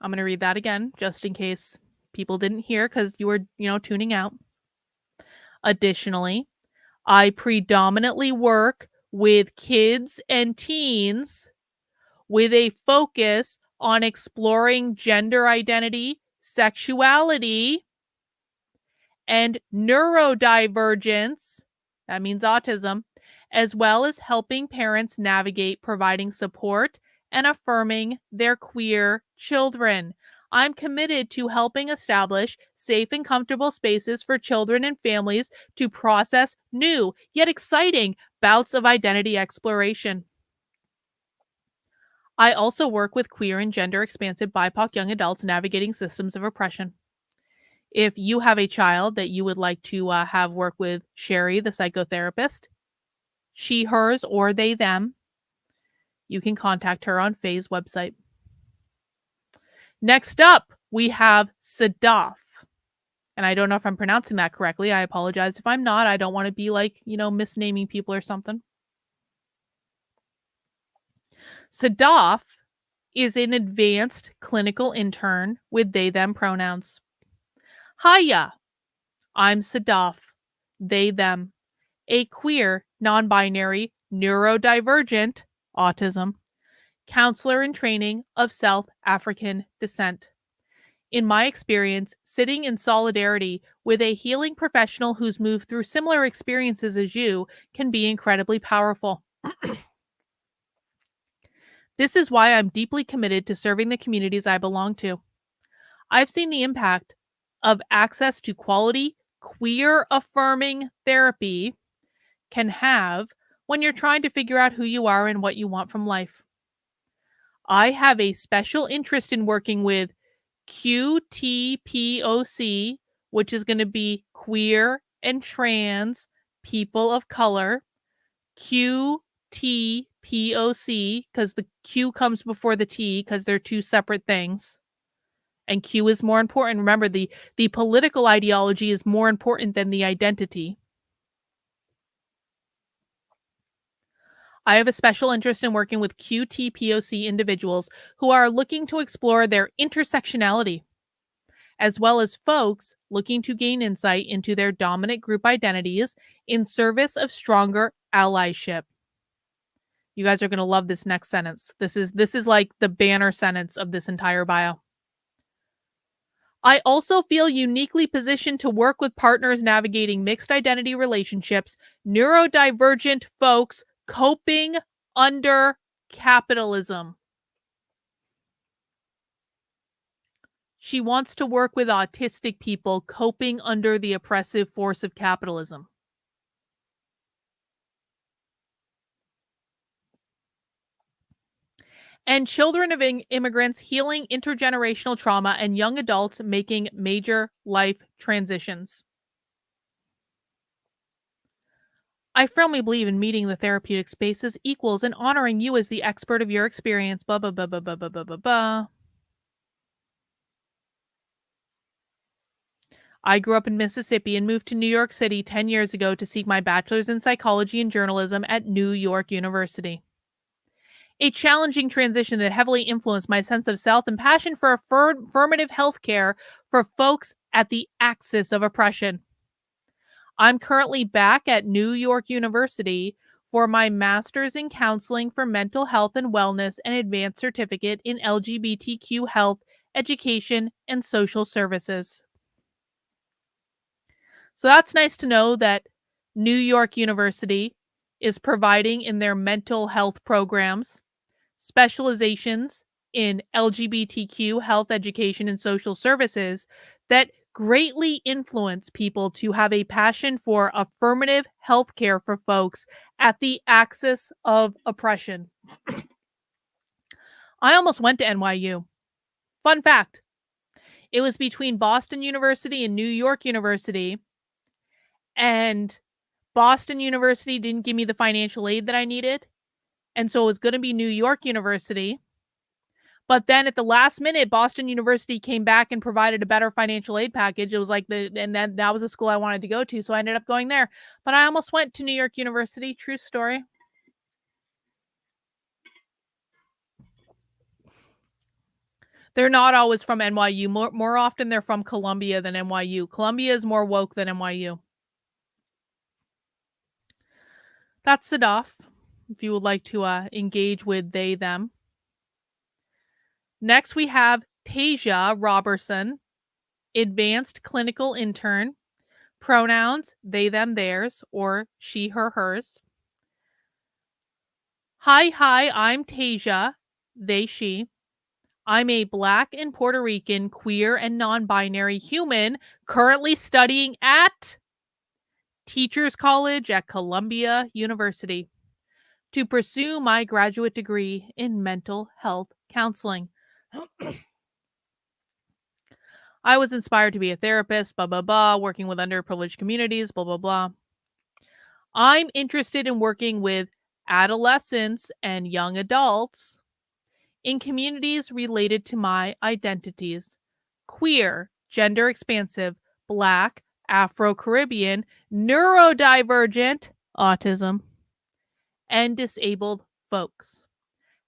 I'm going to read that again just in case people didn't hear because you were, tuning out. Additionally, I predominantly work with kids and teens with a focus on exploring gender identity, sexuality, and neurodivergence, that means autism, as well as helping parents navigate providing support and affirming their queer children. I'm committed to helping establish safe and comfortable spaces for children and families to process new yet exciting bouts of identity exploration. I also work with queer and gender expansive BIPOC young adults navigating systems of oppression. If you have a child that you would like to have work with Sherry, the psychotherapist, she, hers, or they, them, you can contact her on Faye's website. Next up, we have Sadaf. And I don't know if I'm pronouncing that correctly. I apologize if I'm not. I don't want to be misnaming people or something. Sadaf is an advanced clinical intern with they, them pronouns. Hiya, I'm Sadaf, they, them, a queer, non-binary, neurodivergent, autism, counselor in training of South African descent. In my experience, sitting in solidarity with a healing professional who's moved through similar experiences as you can be incredibly powerful. This is why I'm deeply committed to serving the communities I belong to. I've seen the impact of access to quality, queer affirming therapy can have when you're trying to figure out who you are and what you want from life. I have a special interest in working with QTPOC, which is going to be queer and trans people of color. QTPOC, because the Q comes before the T because they're two separate things. And Q is more important. Remember, the political ideology is more important than the identity. I have a special interest in working with QTPOC individuals who are looking to explore their intersectionality, as well as folks looking to gain insight into their dominant group identities in service of stronger allyship. You guys are going to love this next sentence. This is like the banner sentence of this entire bio. I also feel uniquely positioned to work with partners navigating mixed identity relationships, neurodivergent folks coping under capitalism. She wants to work with autistic people coping under the oppressive force of capitalism. And children of immigrants healing intergenerational trauma and young adults making major life transitions. I firmly believe in meeting the therapeutic space as equals and honoring you as the expert of your experience. Blah, blah, blah, blah, blah, blah, blah, blah, blah. I grew up in Mississippi and moved to New York City 10 years ago to seek my bachelor's in psychology and journalism at New York University. A challenging transition that heavily influenced my sense of self and passion for affirmative healthcare for folks at the axis of oppression. I'm currently back at New York University for my master's in counseling for mental health and wellness and advanced certificate in LGBTQ health, education, and social services. So that's nice to know that New York University is providing in their mental health programs specializations in LGBTQ health, education, and social services that greatly influence people to have a passion for affirmative healthcare for folks at the axis of oppression. I almost went to NYU. Fun fact. It was between Boston University and New York University, and Boston University didn't give me the financial aid that I needed, and so it was going to be New York University. But then at the last minute, Boston University came back and provided a better financial aid package. It was like that was the school I wanted to go to. So I ended up going there. But I almost went to New York University. True story. They're not always from NYU. More often they're from Columbia than NYU. Columbia is more woke than NYU. That's enough. If you would like to engage with they, them. Next, we have Tasia Robertson, advanced clinical intern. Pronouns, they, them, theirs, or she, her, hers. Hi, I'm Tasia, they, she. I'm a Black and Puerto Rican, queer and non-binary human currently studying at Teachers College at Columbia University to pursue my graduate degree in mental health counseling. I was inspired to be a therapist, blah, blah, blah, working with underprivileged communities, blah, blah, blah. I'm interested in working with adolescents and young adults in communities related to my identities: queer, gender expansive, Black, Afro-Caribbean, neurodivergent, autism, and disabled folks.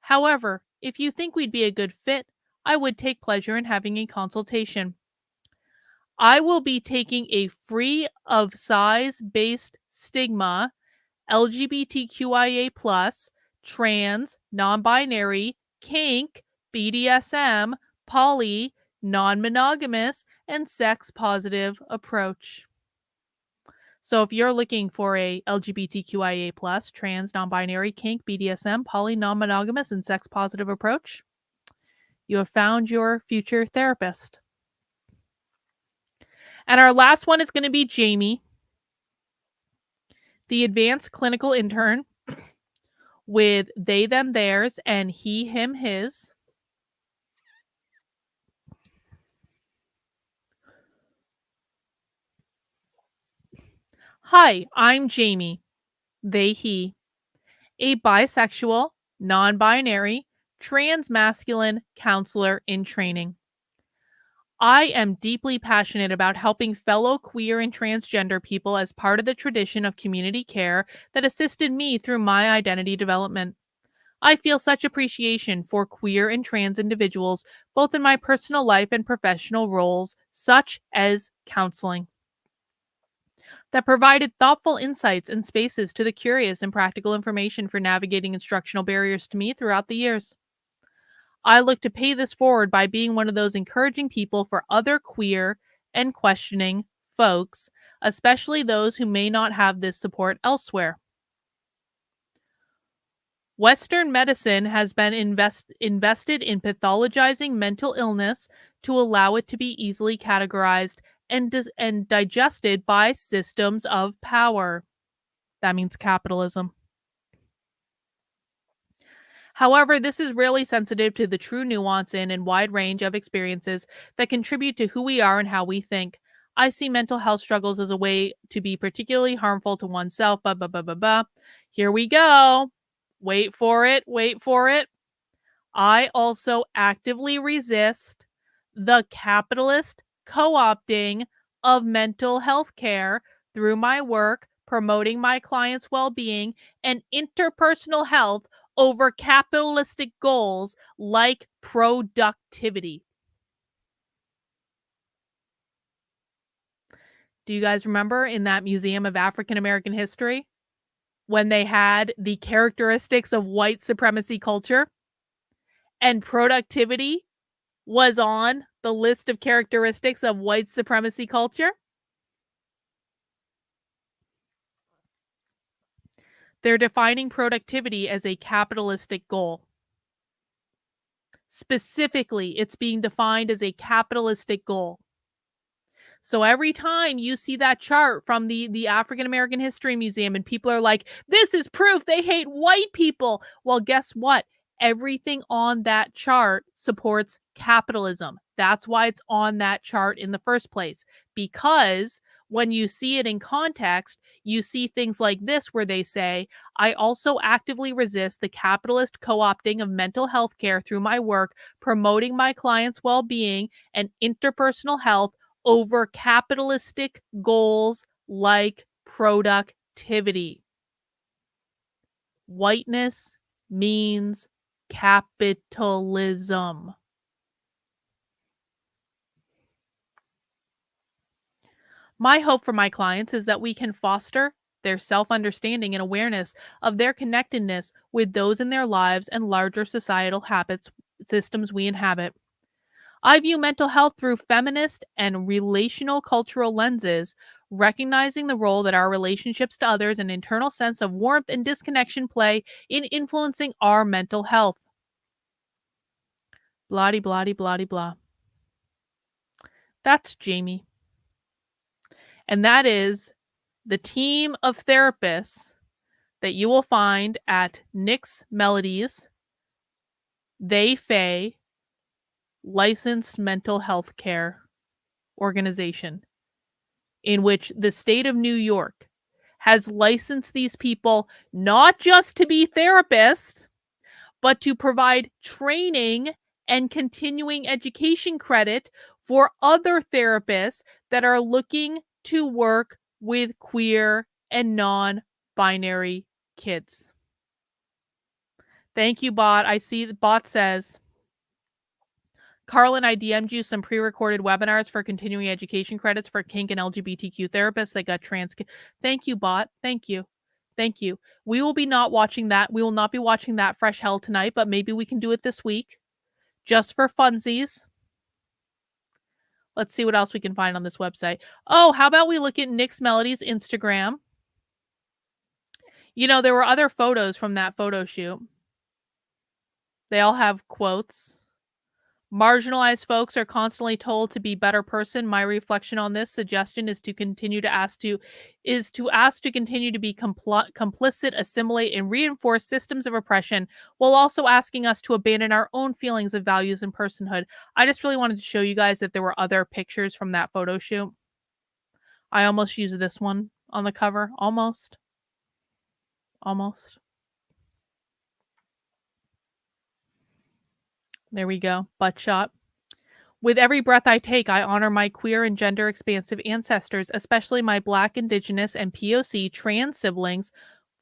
However, if you think we'd be a good fit, I would take pleasure in having a consultation. I will be taking a free of size-based stigma, LGBTQIA+, trans, non-binary, kink, BDSM, poly, non-monogamous, and sex-positive approach. So if you're looking for a LGBTQIA+, trans, non-binary, kink, BDSM, poly, non-monogamous, and sex-positive approach, you have found your future therapist. And our last one is going to be Jamie, the advanced clinical intern with they, them, theirs, and he, him, his. Hi, I'm Jamie, they, he, a bisexual, non-binary, trans-masculine counselor in training. I am deeply passionate about helping fellow queer and transgender people as part of the tradition of community care that assisted me through my identity development. I feel such appreciation for queer and trans individuals, both in my personal life and professional roles, such as counseling, that provided thoughtful insights and spaces to the curious and practical information for navigating instructional barriers to me throughout the years. I look to pay this forward by being one of those encouraging people for other queer and questioning folks, especially those who may not have this support elsewhere. Western medicine has been invested in pathologizing mental illness to allow it to be easily categorized and digested by systems of power. That means capitalism. However, this is rarely sensitive to the true nuance in and wide range of experiences that contribute to who we are and how we think. I see mental health struggles as a way to be particularly harmful to oneself. Here we go. Wait for it. Wait for it. I also actively resist the capitalist co-opting of mental health care through my work promoting my clients' well-being and interpersonal health over capitalistic goals like productivity. Do you guys remember in that Museum of African American History when they had the characteristics of white supremacy culture and productivity was on the list of characteristics of white supremacy culture? They're defining productivity as a capitalistic goal. Specifically, it's being defined as a capitalistic goal. So every time you see that chart from the African American History Museum and people are like, this is proof they hate white people. Well, guess what? Everything on that chart supports capitalism. That's why it's on that chart in the first place. Because when you see it in context, you see things like this where they say, I also actively resist the capitalist co-opting of mental health care through my work, promoting my clients' well-being and interpersonal health over capitalistic goals like productivity. Whiteness means capitalism. My hope for my clients is that we can foster their self-understanding and awareness of their connectedness with those in their lives and larger societal habits systems we inhabit. I view mental health through feminist and relational cultural lenses, recognizing the role that our relationships to others and internal sense of warmth and disconnection play in influencing our mental health. Blah blah blah blah. That's Jamie. And that is the team of therapists that you will find at Nyx Melodies, They Faye, licensed mental health care organization, in which the state of New York has licensed these people not just to be therapists, but to provide training and continuing education credit for other therapists that are looking to work with queer and non-binary kids. Thank you, Bot. I see the Bot says, Carlin, I DM'd you some pre-recorded webinars for continuing education credits for kink and LGBTQ therapists that got trans. Thank you, Bot. Thank you. Thank you. We will not be watching that fresh hell tonight, but maybe we can do it this week. Just for funsies. Let's see what else we can find on this website. Oh, how about we look at Nick's Melody's Instagram? There were other photos from that photo shoot. They all have quotes. Marginalized folks are constantly told to be better person. My reflection on this suggestion is to ask to continue to be complicit, assimilate, and reinforce systems of oppression, while also asking us to abandon our own feelings of values and personhood. I just really wanted to show you guys that there were other pictures from that photo shoot. I almost used this one on the cover. Almost. There we go. Butt shot. With every breath I take, I honor my queer and gender expansive ancestors, especially my Black, Indigenous, and POC trans siblings,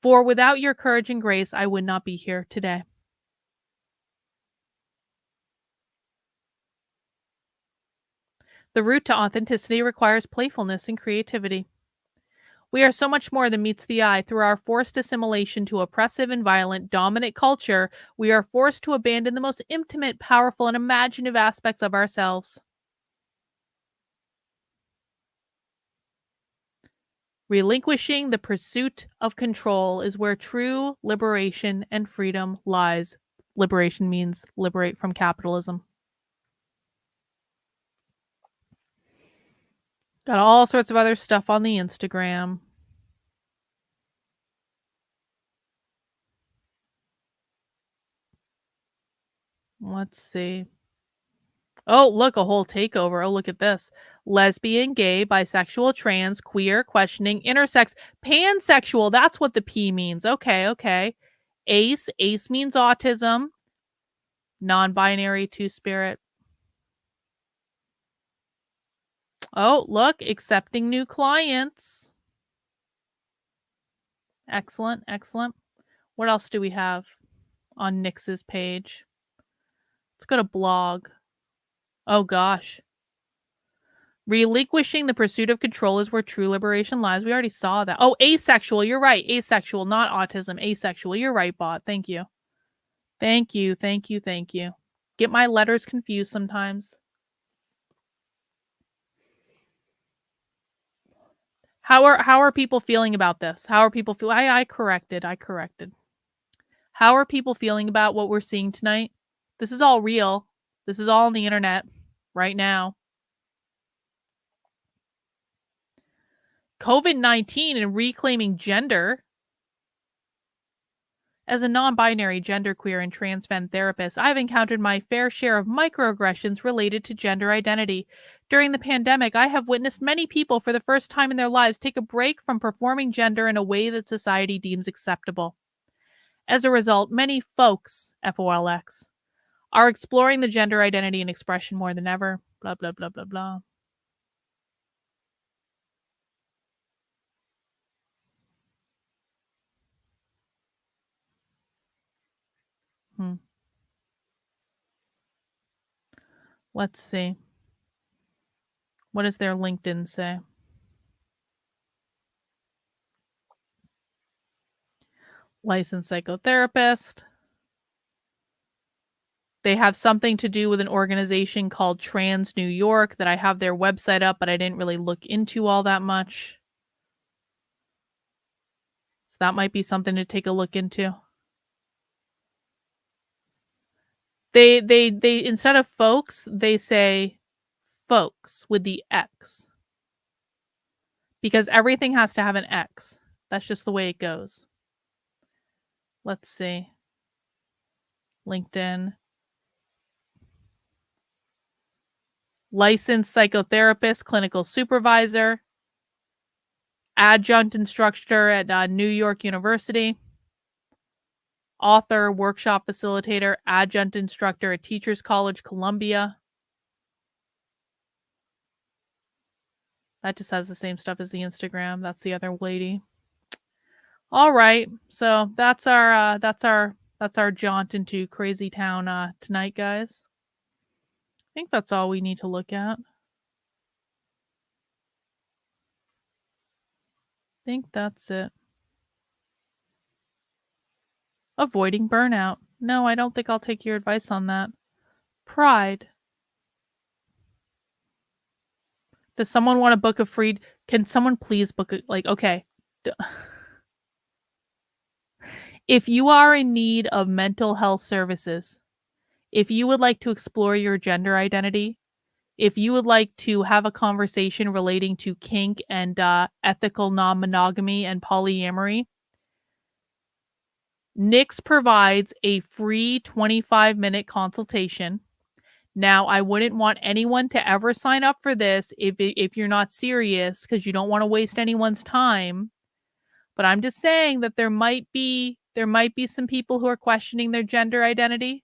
for without your courage and grace, I would not be here today. The route to authenticity requires playfulness and creativity. We are so much more than meets the eye. Through our forced assimilation to oppressive and violent dominant culture, we are forced to abandon the most intimate, powerful, and imaginative aspects of ourselves. Relinquishing the pursuit of control is where true liberation and freedom lies. Liberation means liberate from capitalism. Got all sorts of other stuff on the Instagram. Let's see. Oh, look, a whole takeover. Oh, look at this. Lesbian, gay, bisexual, trans, queer, questioning, intersex, pansexual. That's what the P means. Okay. Ace means autism. Non-binary, two-spirit. Oh, look, accepting new clients. Excellent. What else do we have on Nix's page? Let's go to blog. Oh, gosh. Relinquishing the pursuit of control is where true liberation lies. We already saw that. Oh, asexual. You're right. Asexual, not autism. Asexual. You're right, bot. Thank you. Get my letters confused sometimes. How are people feeling about this? How are people feel? I corrected. How are people feeling about what we're seeing tonight? This is all real. This is all on the internet right now. COVID-19 and reclaiming gender. As a non-binary, genderqueer, and trans-femme therapist, I've encountered my fair share of microaggressions related to gender identity. During the pandemic, I have witnessed many people for the first time in their lives take a break from performing gender in a way that society deems acceptable. As a result, many folks, FOLX, are exploring the gender identity and expression more than ever. Blah, blah, blah, blah, blah. Let's see. What does their LinkedIn say? Licensed psychotherapist. They have something to do with an organization called Trans New York that I have their website up, but I didn't really look into all that much. So that might be something to take a look into. They instead of folks, they say folks with the X. Because everything has to have an X. That's just the way it goes. Let's see. LinkedIn. Licensed psychotherapist, clinical supervisor, adjunct instructor at New York University, author, workshop facilitator, adjunct instructor at Teachers College, Columbia. That just has the same stuff as the Instagram. That's the other lady. All right, so that's our jaunt into Crazy Town tonight, guys. I think that's all we need to look at. I think that's it. Avoiding burnout. No, I don't think I'll take your advice on that. Pride. Does someone want to book a free can someone please book a like, okay. D If you are in need of mental health services, if you would like to explore your gender identity, if you would like to have a conversation relating to kink and, ethical non-monogamy and polyamory, Nix provides a free 25-minute consultation. Now, I wouldn't want anyone to ever sign up for this if you're not serious because you don't wanna waste anyone's time, but I'm just saying that there might be some people who are questioning their gender identity.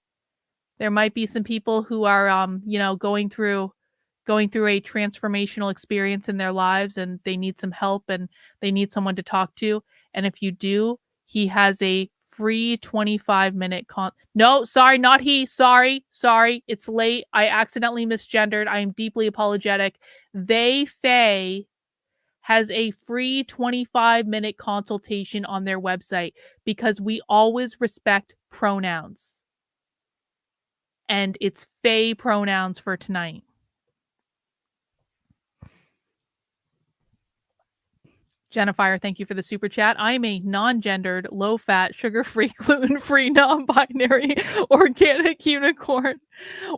There might be some people who are, going through a transformational experience in their lives, and they need some help, and they need someone to talk to, and if you do, he has a free 25-minute No, sorry, not he, sorry, it's late, I accidentally misgendered, I am deeply apologetic. Faye, has a free 25-minute consultation on their website because we always respect pronouns, and it's Faye pronouns for tonight. Jennifer, thank you for the super chat. I'm a non-gendered, low-fat, sugar-free, gluten-free, non-binary, organic unicorn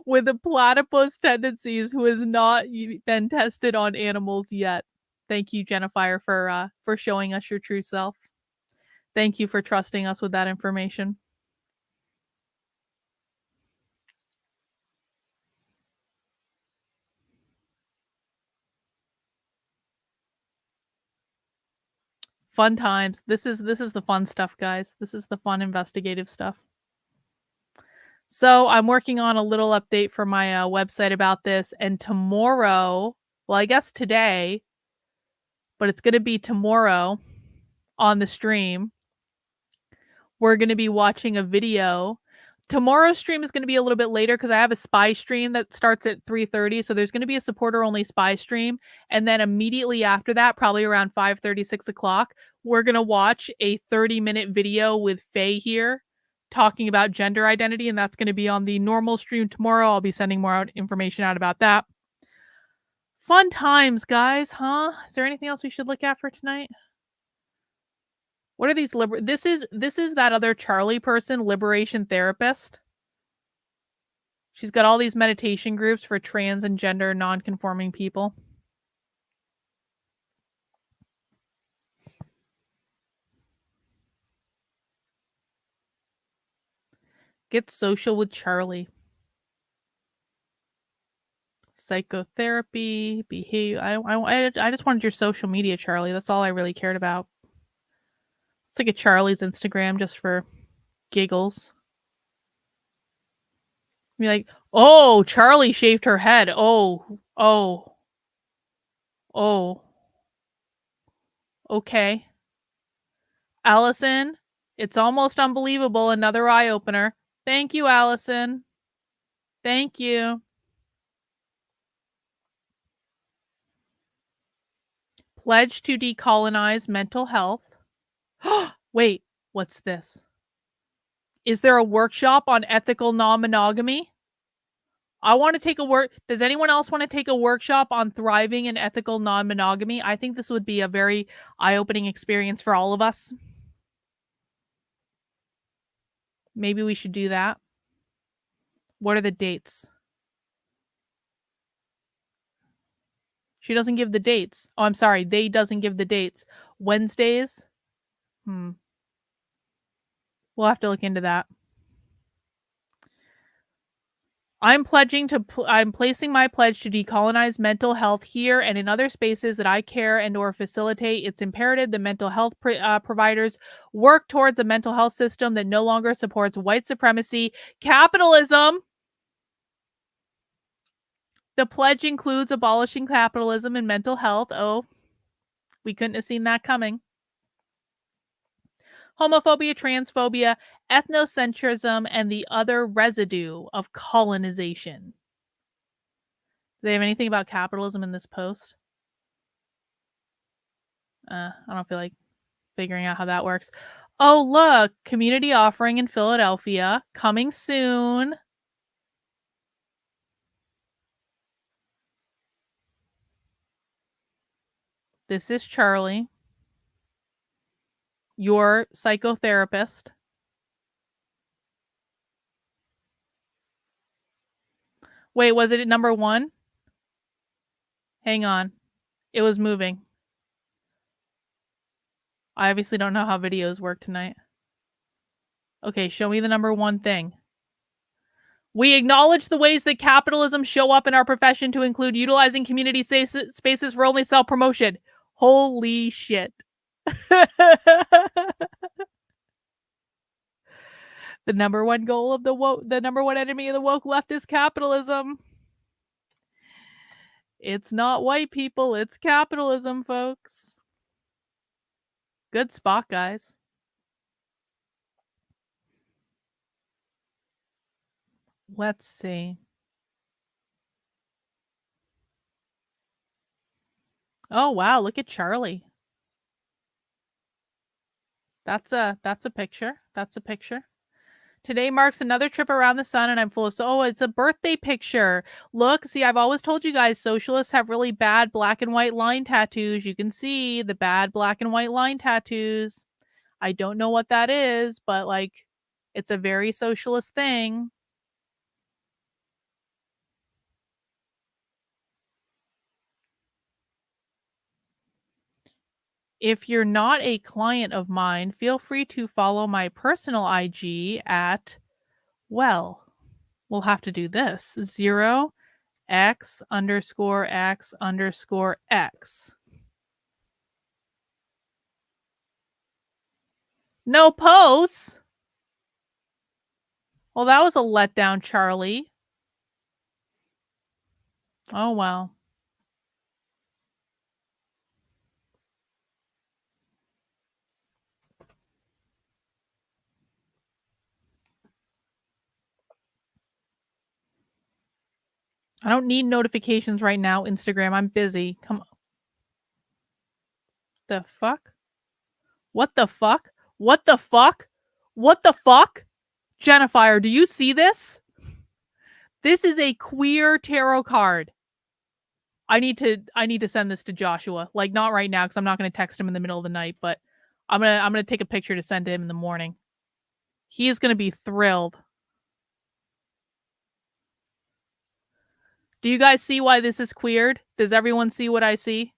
with a platypus tendencies who has not been tested on animals yet. Thank you, Jennifer, for showing us your true self. Thank you for trusting us with that information. Fun times. This is the fun stuff, guys. This is the fun investigative stuff. So I'm working on a little update for my website about this, and tomorrow, well, I guess today, but it's going to be tomorrow on the stream. We're going to be watching a video. Tomorrow's stream is going to be a little bit later because I have a spy stream that starts at 3:30. So there's going to be a supporter only spy stream. And then immediately after that, probably around 5:30, 6 o'clock, we're going to watch a 30-minute video with Faye here talking about gender identity. And that's going to be on the normal stream tomorrow. I'll be sending more information out about that. Fun times, guys, huh? Is there anything else we should look at for tonight? What are these This is that other Charlie person, liberation therapist. She's got all these meditation groups for trans and gender non-conforming people. Get social with Charlie. Psychotherapy, behavior. I just wanted your social media, Charlie. That's all I really cared about. Let's look at Charlie's Instagram just for giggles. Be like, oh, Charlie shaved her head. Oh. Okay. Allison, it's almost unbelievable. Another eye opener. Thank you, Allison. Thank you. Pledge to decolonize mental health. Wait, what's this? Is there a workshop on ethical non-monogamy? I want to take a work. Does anyone else want to take a workshop on thriving in ethical non-monogamy? I think this would be a very eye-opening experience for all of us. Maybe we should do that. What are the dates? She doesn't give the dates. Oh, I'm sorry. They doesn't give the dates. Wednesdays? We'll have to look into that. I'm placing my pledge to decolonize mental health here and in other spaces that I care and or facilitate. It's imperative that mental health providers work towards a mental health system that no longer supports white supremacy, capitalism. The pledge includes abolishing capitalism and mental health. Oh, we couldn't have seen that coming. Homophobia, transphobia, ethnocentrism, and the other residue of colonization. Do they have anything about capitalism in this post? I don't feel like figuring out how that works. Oh, look, community offering in Philadelphia, coming soon. This is Charlie, your psychotherapist. Wait, was it at number 1? Hang on. It was moving. I obviously don't know how videos work tonight. Okay, show me the number 1 thing. We acknowledge the ways that capitalism show up in our profession to include utilizing community spaces for only self-promotion. Holy shit. The number 1 goal of the number 1 enemy of the woke left is capitalism. It's not white people, it's capitalism, folks. Good spot, guys. Let's see. Oh, wow, look at Charlie. That's a picture. That's a picture. Today marks another trip around the sun and I'm full of oh, it's a birthday picture. Look, see, I've always told you guys socialists have really bad black and white line tattoos. You can see the bad black and white line tattoos. I don't know what that is, but like it's a very socialist thing. If you're not a client of mine, feel free to follow my personal IG at, well, we'll have to do this 0x_x_x. No posts? Well, that was a letdown, Charlie. Oh, well. I don't need notifications right now, Instagram. I'm busy. Come on. The fuck? What the fuck? What the fuck? What the fuck? Jennifer, do you see this? This is a queer tarot card. I need to send this to Joshua. Like not right now cuz I'm not going to text him in the middle of the night, but I'm going to take a picture to send to him in the morning. He is going to be thrilled. Do you guys see why this is queered? Does everyone see what I see?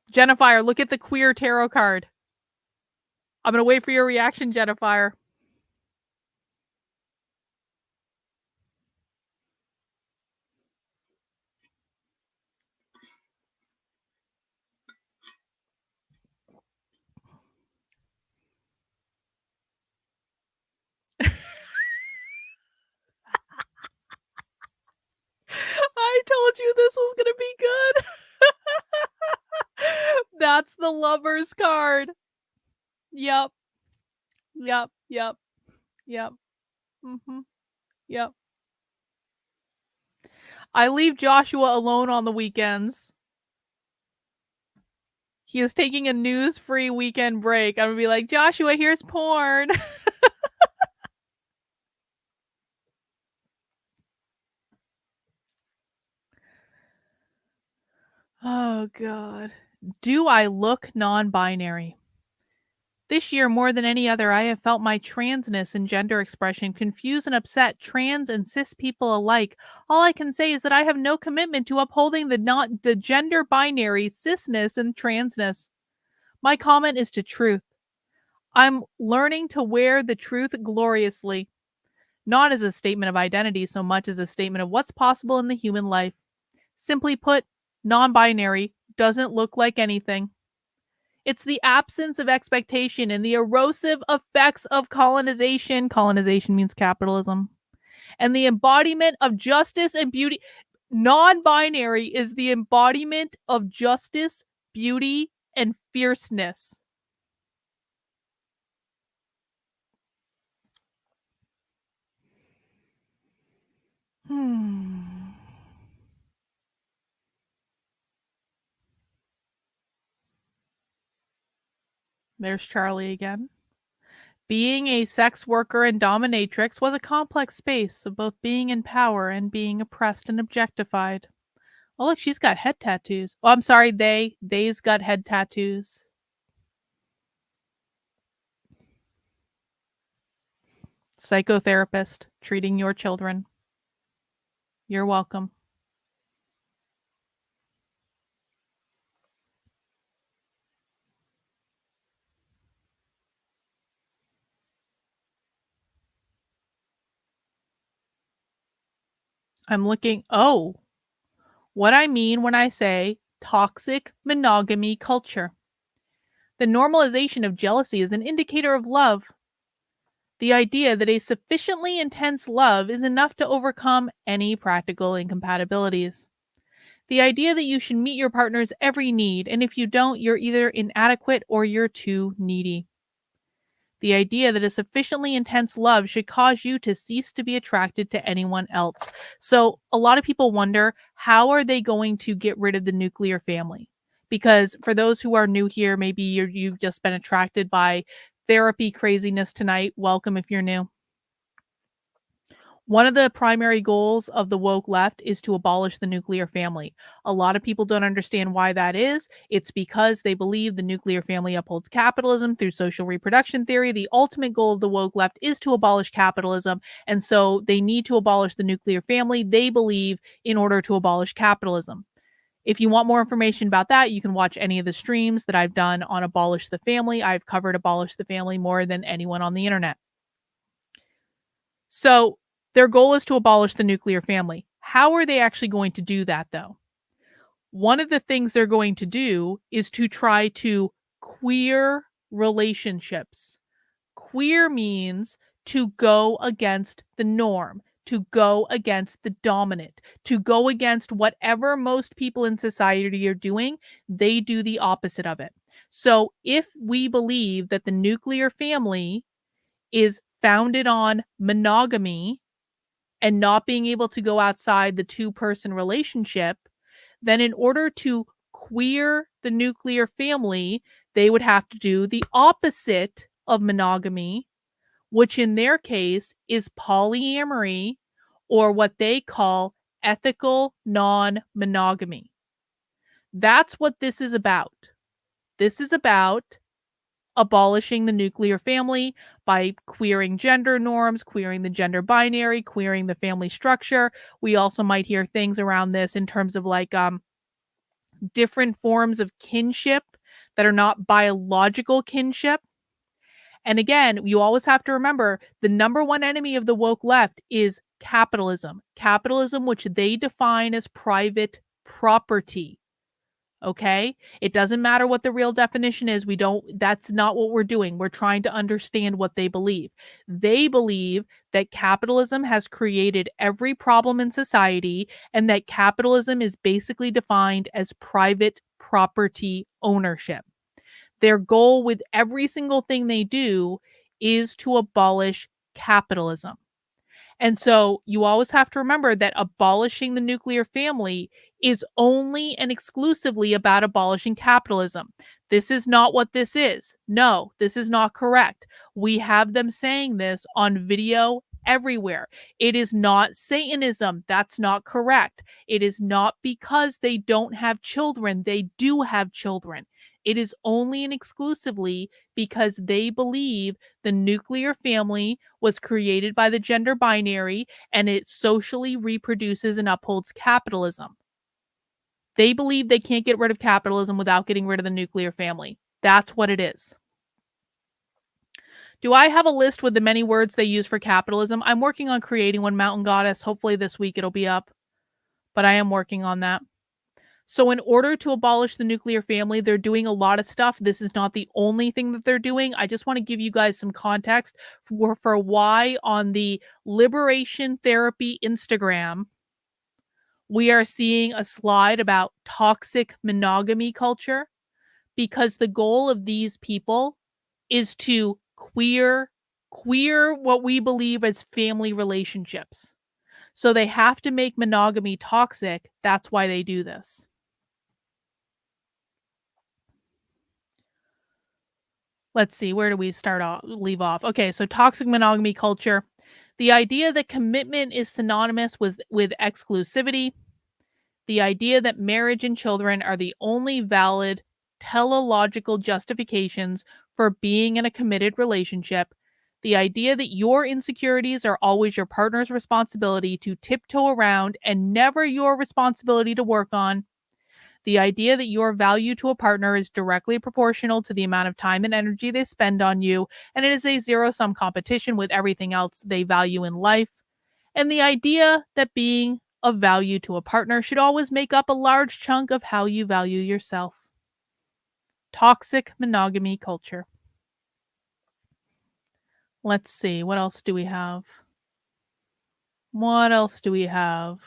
Jennifer, look at the queer tarot card. I'm going to wait for your reaction, Jennifer. I told you this was going to be good. That's the lover's card. Yep. Yep. Yep. Yep. Mm-hmm. Yep. I leave Joshua alone on the weekends. He is taking a news-free weekend break. I'm gonna be like, Joshua, here's porn. Oh, God. Do I look non-binary? This year, more than any other, I have felt my transness and gender expression confuse and upset trans and cis people alike. All I can say is that I have no commitment to upholding the gender binary cisness and transness. My comment is to truth. I'm learning to wear the truth gloriously, not as a statement of identity so much as a statement of what's possible in the human life. Simply put, non-binary doesn't look like anything. It's the absence of expectation and the erosive effects of colonization. Colonization means capitalism. And the embodiment of justice and beauty. Non-binary is the embodiment of justice, beauty, and fierceness. There's Charlie again. Being a sex worker and dominatrix was a complex space of both being in power and being oppressed and objectified. Oh, look, she's got head tattoos. Oh, I'm sorry, they's got head tattoos. Psychotherapist, treating your children. You're welcome. I'm looking. Oh, what I mean when I say toxic monogamy culture. The normalization of jealousy is an indicator of love. The idea that a sufficiently intense love is enough to overcome any practical incompatibilities. The idea that you should meet your partner's every need, and if you don't, you're either inadequate or you're too needy. The idea that a sufficiently intense love should cause you to cease to be attracted to anyone else. So, a lot of people wonder, how are they going to get rid of the nuclear family? Because for those who are new here, maybe you've just been attracted by therapy craziness tonight. Welcome if you're new. One of the primary goals of the woke left is to abolish the nuclear family. A lot of people don't understand why that is. It's because they believe the nuclear family upholds capitalism through social reproduction theory. The ultimate goal of the woke left is to abolish capitalism. And so they need to abolish the nuclear family, they believe, in order to abolish capitalism. If you want more information about that, you can watch any of the streams that I've done on Abolish the Family. I've covered Abolish the Family more than anyone on the internet. So their goal is to abolish the nuclear family. How are they actually going to do that, though? One of the things they're going to do is to try to queer relationships. Queer means to go against the norm, to go against the dominant, to go against whatever most people in society are doing. They do the opposite of it. So if we believe that the nuclear family is founded on monogamy and not being able to go outside the two-person relationship, then in order to queer the nuclear family, they would have to do the opposite of monogamy, which in their case is polyamory, or what they call ethical non-monogamy. That's what this is about. This is about abolishing the nuclear family by queering gender norms, queering the gender binary, queering the family structure. We also might hear things around this in terms of like different forms of kinship that are not biological kinship. And again, you always have to remember the number one enemy of the woke left is capitalism. Capitalism, which they define as private property. Okay? It doesn't matter what the real definition is. That's not what we're doing. We're trying to understand what they believe. They believe that capitalism has created every problem in society and that capitalism is basically defined as private property ownership. Their goal with every single thing they do is to abolish capitalism. And so you always have to remember that abolishing the nuclear family is only and exclusively about abolishing capitalism. This is not what this is. No, this is not correct. We have them saying this on video everywhere. It is not Satanism. That's not correct. It is not because they don't have children. They do have children. It is only and exclusively because they believe the nuclear family was created by the gender binary and it socially reproduces and upholds capitalism. They believe they can't get rid of capitalism without getting rid of the nuclear family. That's what it is. Do I have a list with the many words they use for capitalism? I'm working on creating one, Mountain Goddess. Hopefully this week it'll be up, but I am working on that. So in order to abolish the nuclear family, they're doing a lot of stuff. This is not the only thing that they're doing. I just want to give you guys some context for why on the Liberation Therapy Instagram, we are seeing a slide about toxic monogamy culture, because the goal of these people is to queer what we believe as family relationships. So they have to make monogamy toxic. That's why they do this. Let's see, where do we leave off? Okay, so toxic monogamy culture. The idea that commitment is synonymous with exclusivity. The idea that marriage and children are the only valid teleological justifications for being in a committed relationship. The idea that your insecurities are always your partner's responsibility to tiptoe around and never your responsibility to work on. The idea that your value to a partner is directly proportional to the amount of time and energy they spend on you, and it is a zero sum competition with everything else they value in life. And the idea that being of value to a partner should always make up a large chunk of how you value yourself. Toxic monogamy culture. Let's see, what else do we have? What else do we have?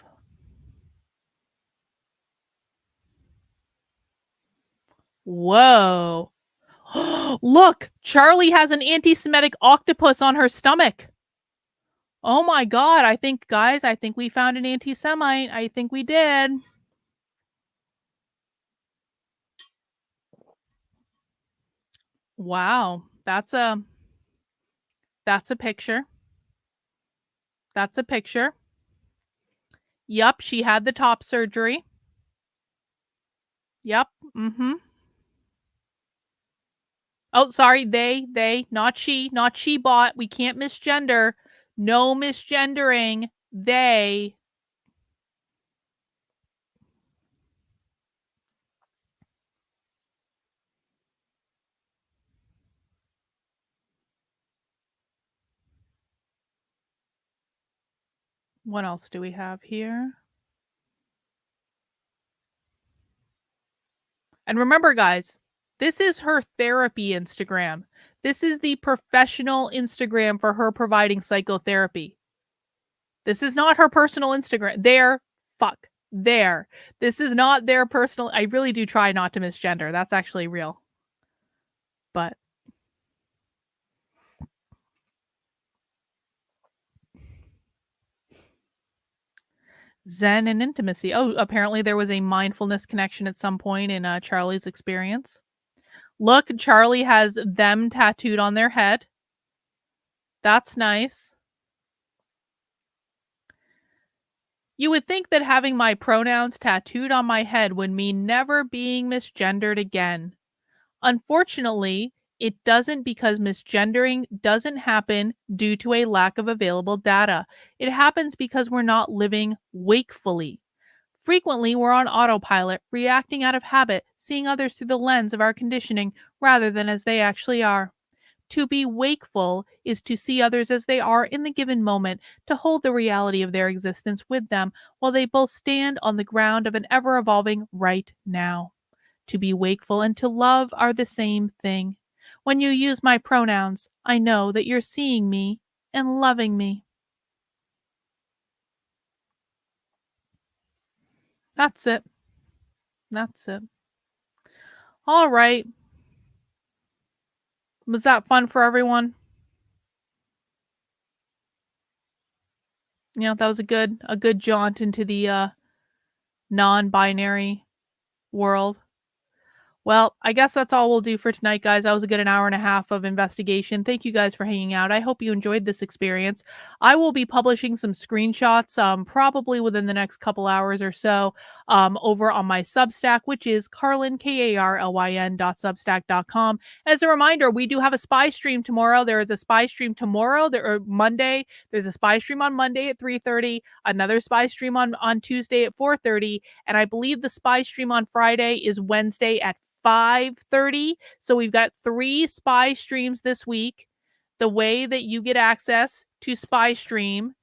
Whoa. Look, Charlie has an anti Semitic octopus on her stomach. Oh my God. Guys, I think we found an anti Semite. I think we did. Wow. That's a picture. That's a picture. Yup, she had the top surgery. Yep. Mm-hmm. Oh, sorry, not she bought. We can't misgender. No misgendering. They. What else do we have here? And remember, guys, this is her therapy Instagram. This is the professional Instagram for her providing psychotherapy. This is not her personal Instagram. There. This is not their personal. I really do try not to misgender. That's actually real. But Zen and intimacy. Oh, apparently there was a mindfulness connection at some point in Charlie's experience. Look, Charlie has them tattooed on their head. That's nice. You would think that having my pronouns tattooed on my head would mean never being misgendered again. Unfortunately, it doesn't, because misgendering doesn't happen due to a lack of available data. It happens because we're not living wakefully. Frequently, we're on autopilot, reacting out of habit, seeing others through the lens of our conditioning rather than as they actually are. To be wakeful is to see others as they are in the given moment, to hold the reality of their existence with them while they both stand on the ground of an ever evolving right now. To be wakeful and to love are the same thing. When you use my pronouns, I know that you're seeing me and loving me. That's it. That's it. All right. Was that fun for everyone? Yeah, that was a good jaunt into the non-binary world. Well, I guess that's all we'll do for tonight, guys. That was a good an hour and a half of investigation. Thank you guys for hanging out. I hope you enjoyed this experience. I will be publishing some screenshots, probably within the next couple hours or so, over on my Substack, which is Carlyn, KARLYN.substack.com. As a reminder, we do have a spy stream tomorrow. There is a spy stream tomorrow, or Monday. There's a spy stream on Monday at 3:30, another spy stream on Tuesday at 4:30, and I believe the spy stream on Friday is Wednesday at 5:30. So we've got 3 spy streams this week. The way that you get access to spy stream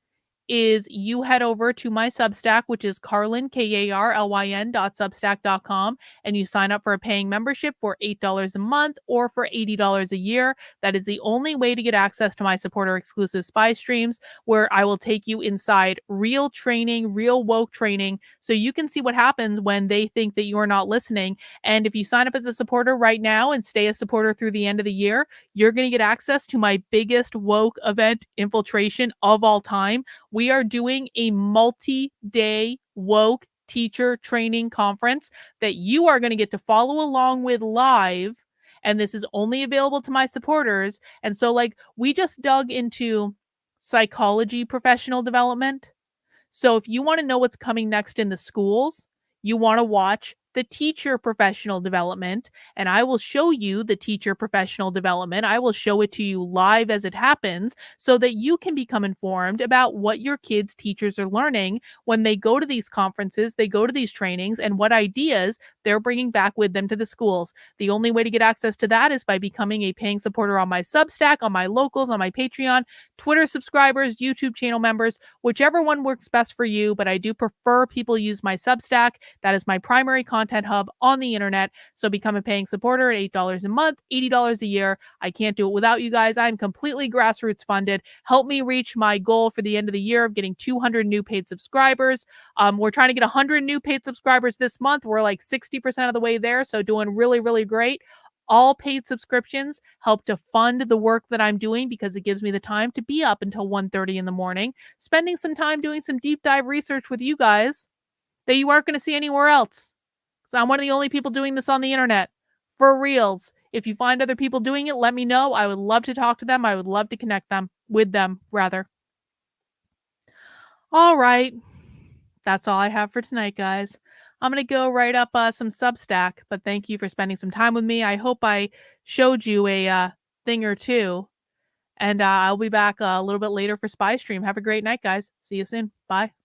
is you head over to my Substack, which is Carlyn, KARLYN.substack.com, and you sign up for a paying membership for $8 a month or for $80 a year. That is the only way to get access to my supporter exclusive spy streams, where I will take you inside real training, real woke training, so you can see what happens when they think that you're not listening. And if you sign up as a supporter right now and stay a supporter through the end of the year, you're going to get access to my biggest woke event infiltration of all time. We are doing a multi-day woke teacher training conference that you are going to get to follow along with live. and this is only available to my supporters. And so, like, we just dug into psychology professional development. So if you want to know what's coming next in the schools, you want to watch the teacher professional development, and I will show you the teacher professional development. I will show it to you live as it happens so that you can become informed about what your kids' teachers are learning when they go to these conferences, they go to these trainings, and what ideas they're bringing back with them to the schools. The only way to get access to that is by becoming a paying supporter on my Substack, on my locals, on my Patreon, Twitter subscribers, YouTube channel members, whichever one works best for you. But I do prefer people use my Substack. That is my primary content hub on the internet. So become a paying supporter at $8 a month, $80 a year. I can't do it without you guys. I'm completely grassroots funded. Help me reach my goal for the end of the year of getting 200 new paid subscribers. We're trying to get 100 new paid subscribers this month. We're like 60% of the way there. So doing really, really great. All paid subscriptions help to fund the work that I'm doing because it gives me the time to be up until 1:30 in the morning, spending some time doing some deep dive research with you guys that you aren't going to see anywhere else. So I'm one of the only people doing this on the internet. For reals. If you find other people doing it, let me know. I would love to talk to them. I would love to connect them with them, rather. All right. That's all I have for tonight, guys. I'm going to go write up some Substack, but thank you for spending some time with me. I hope I showed you a thing or two. And I'll be back a little bit later for Spy Stream. Have a great night, guys. See you soon. Bye.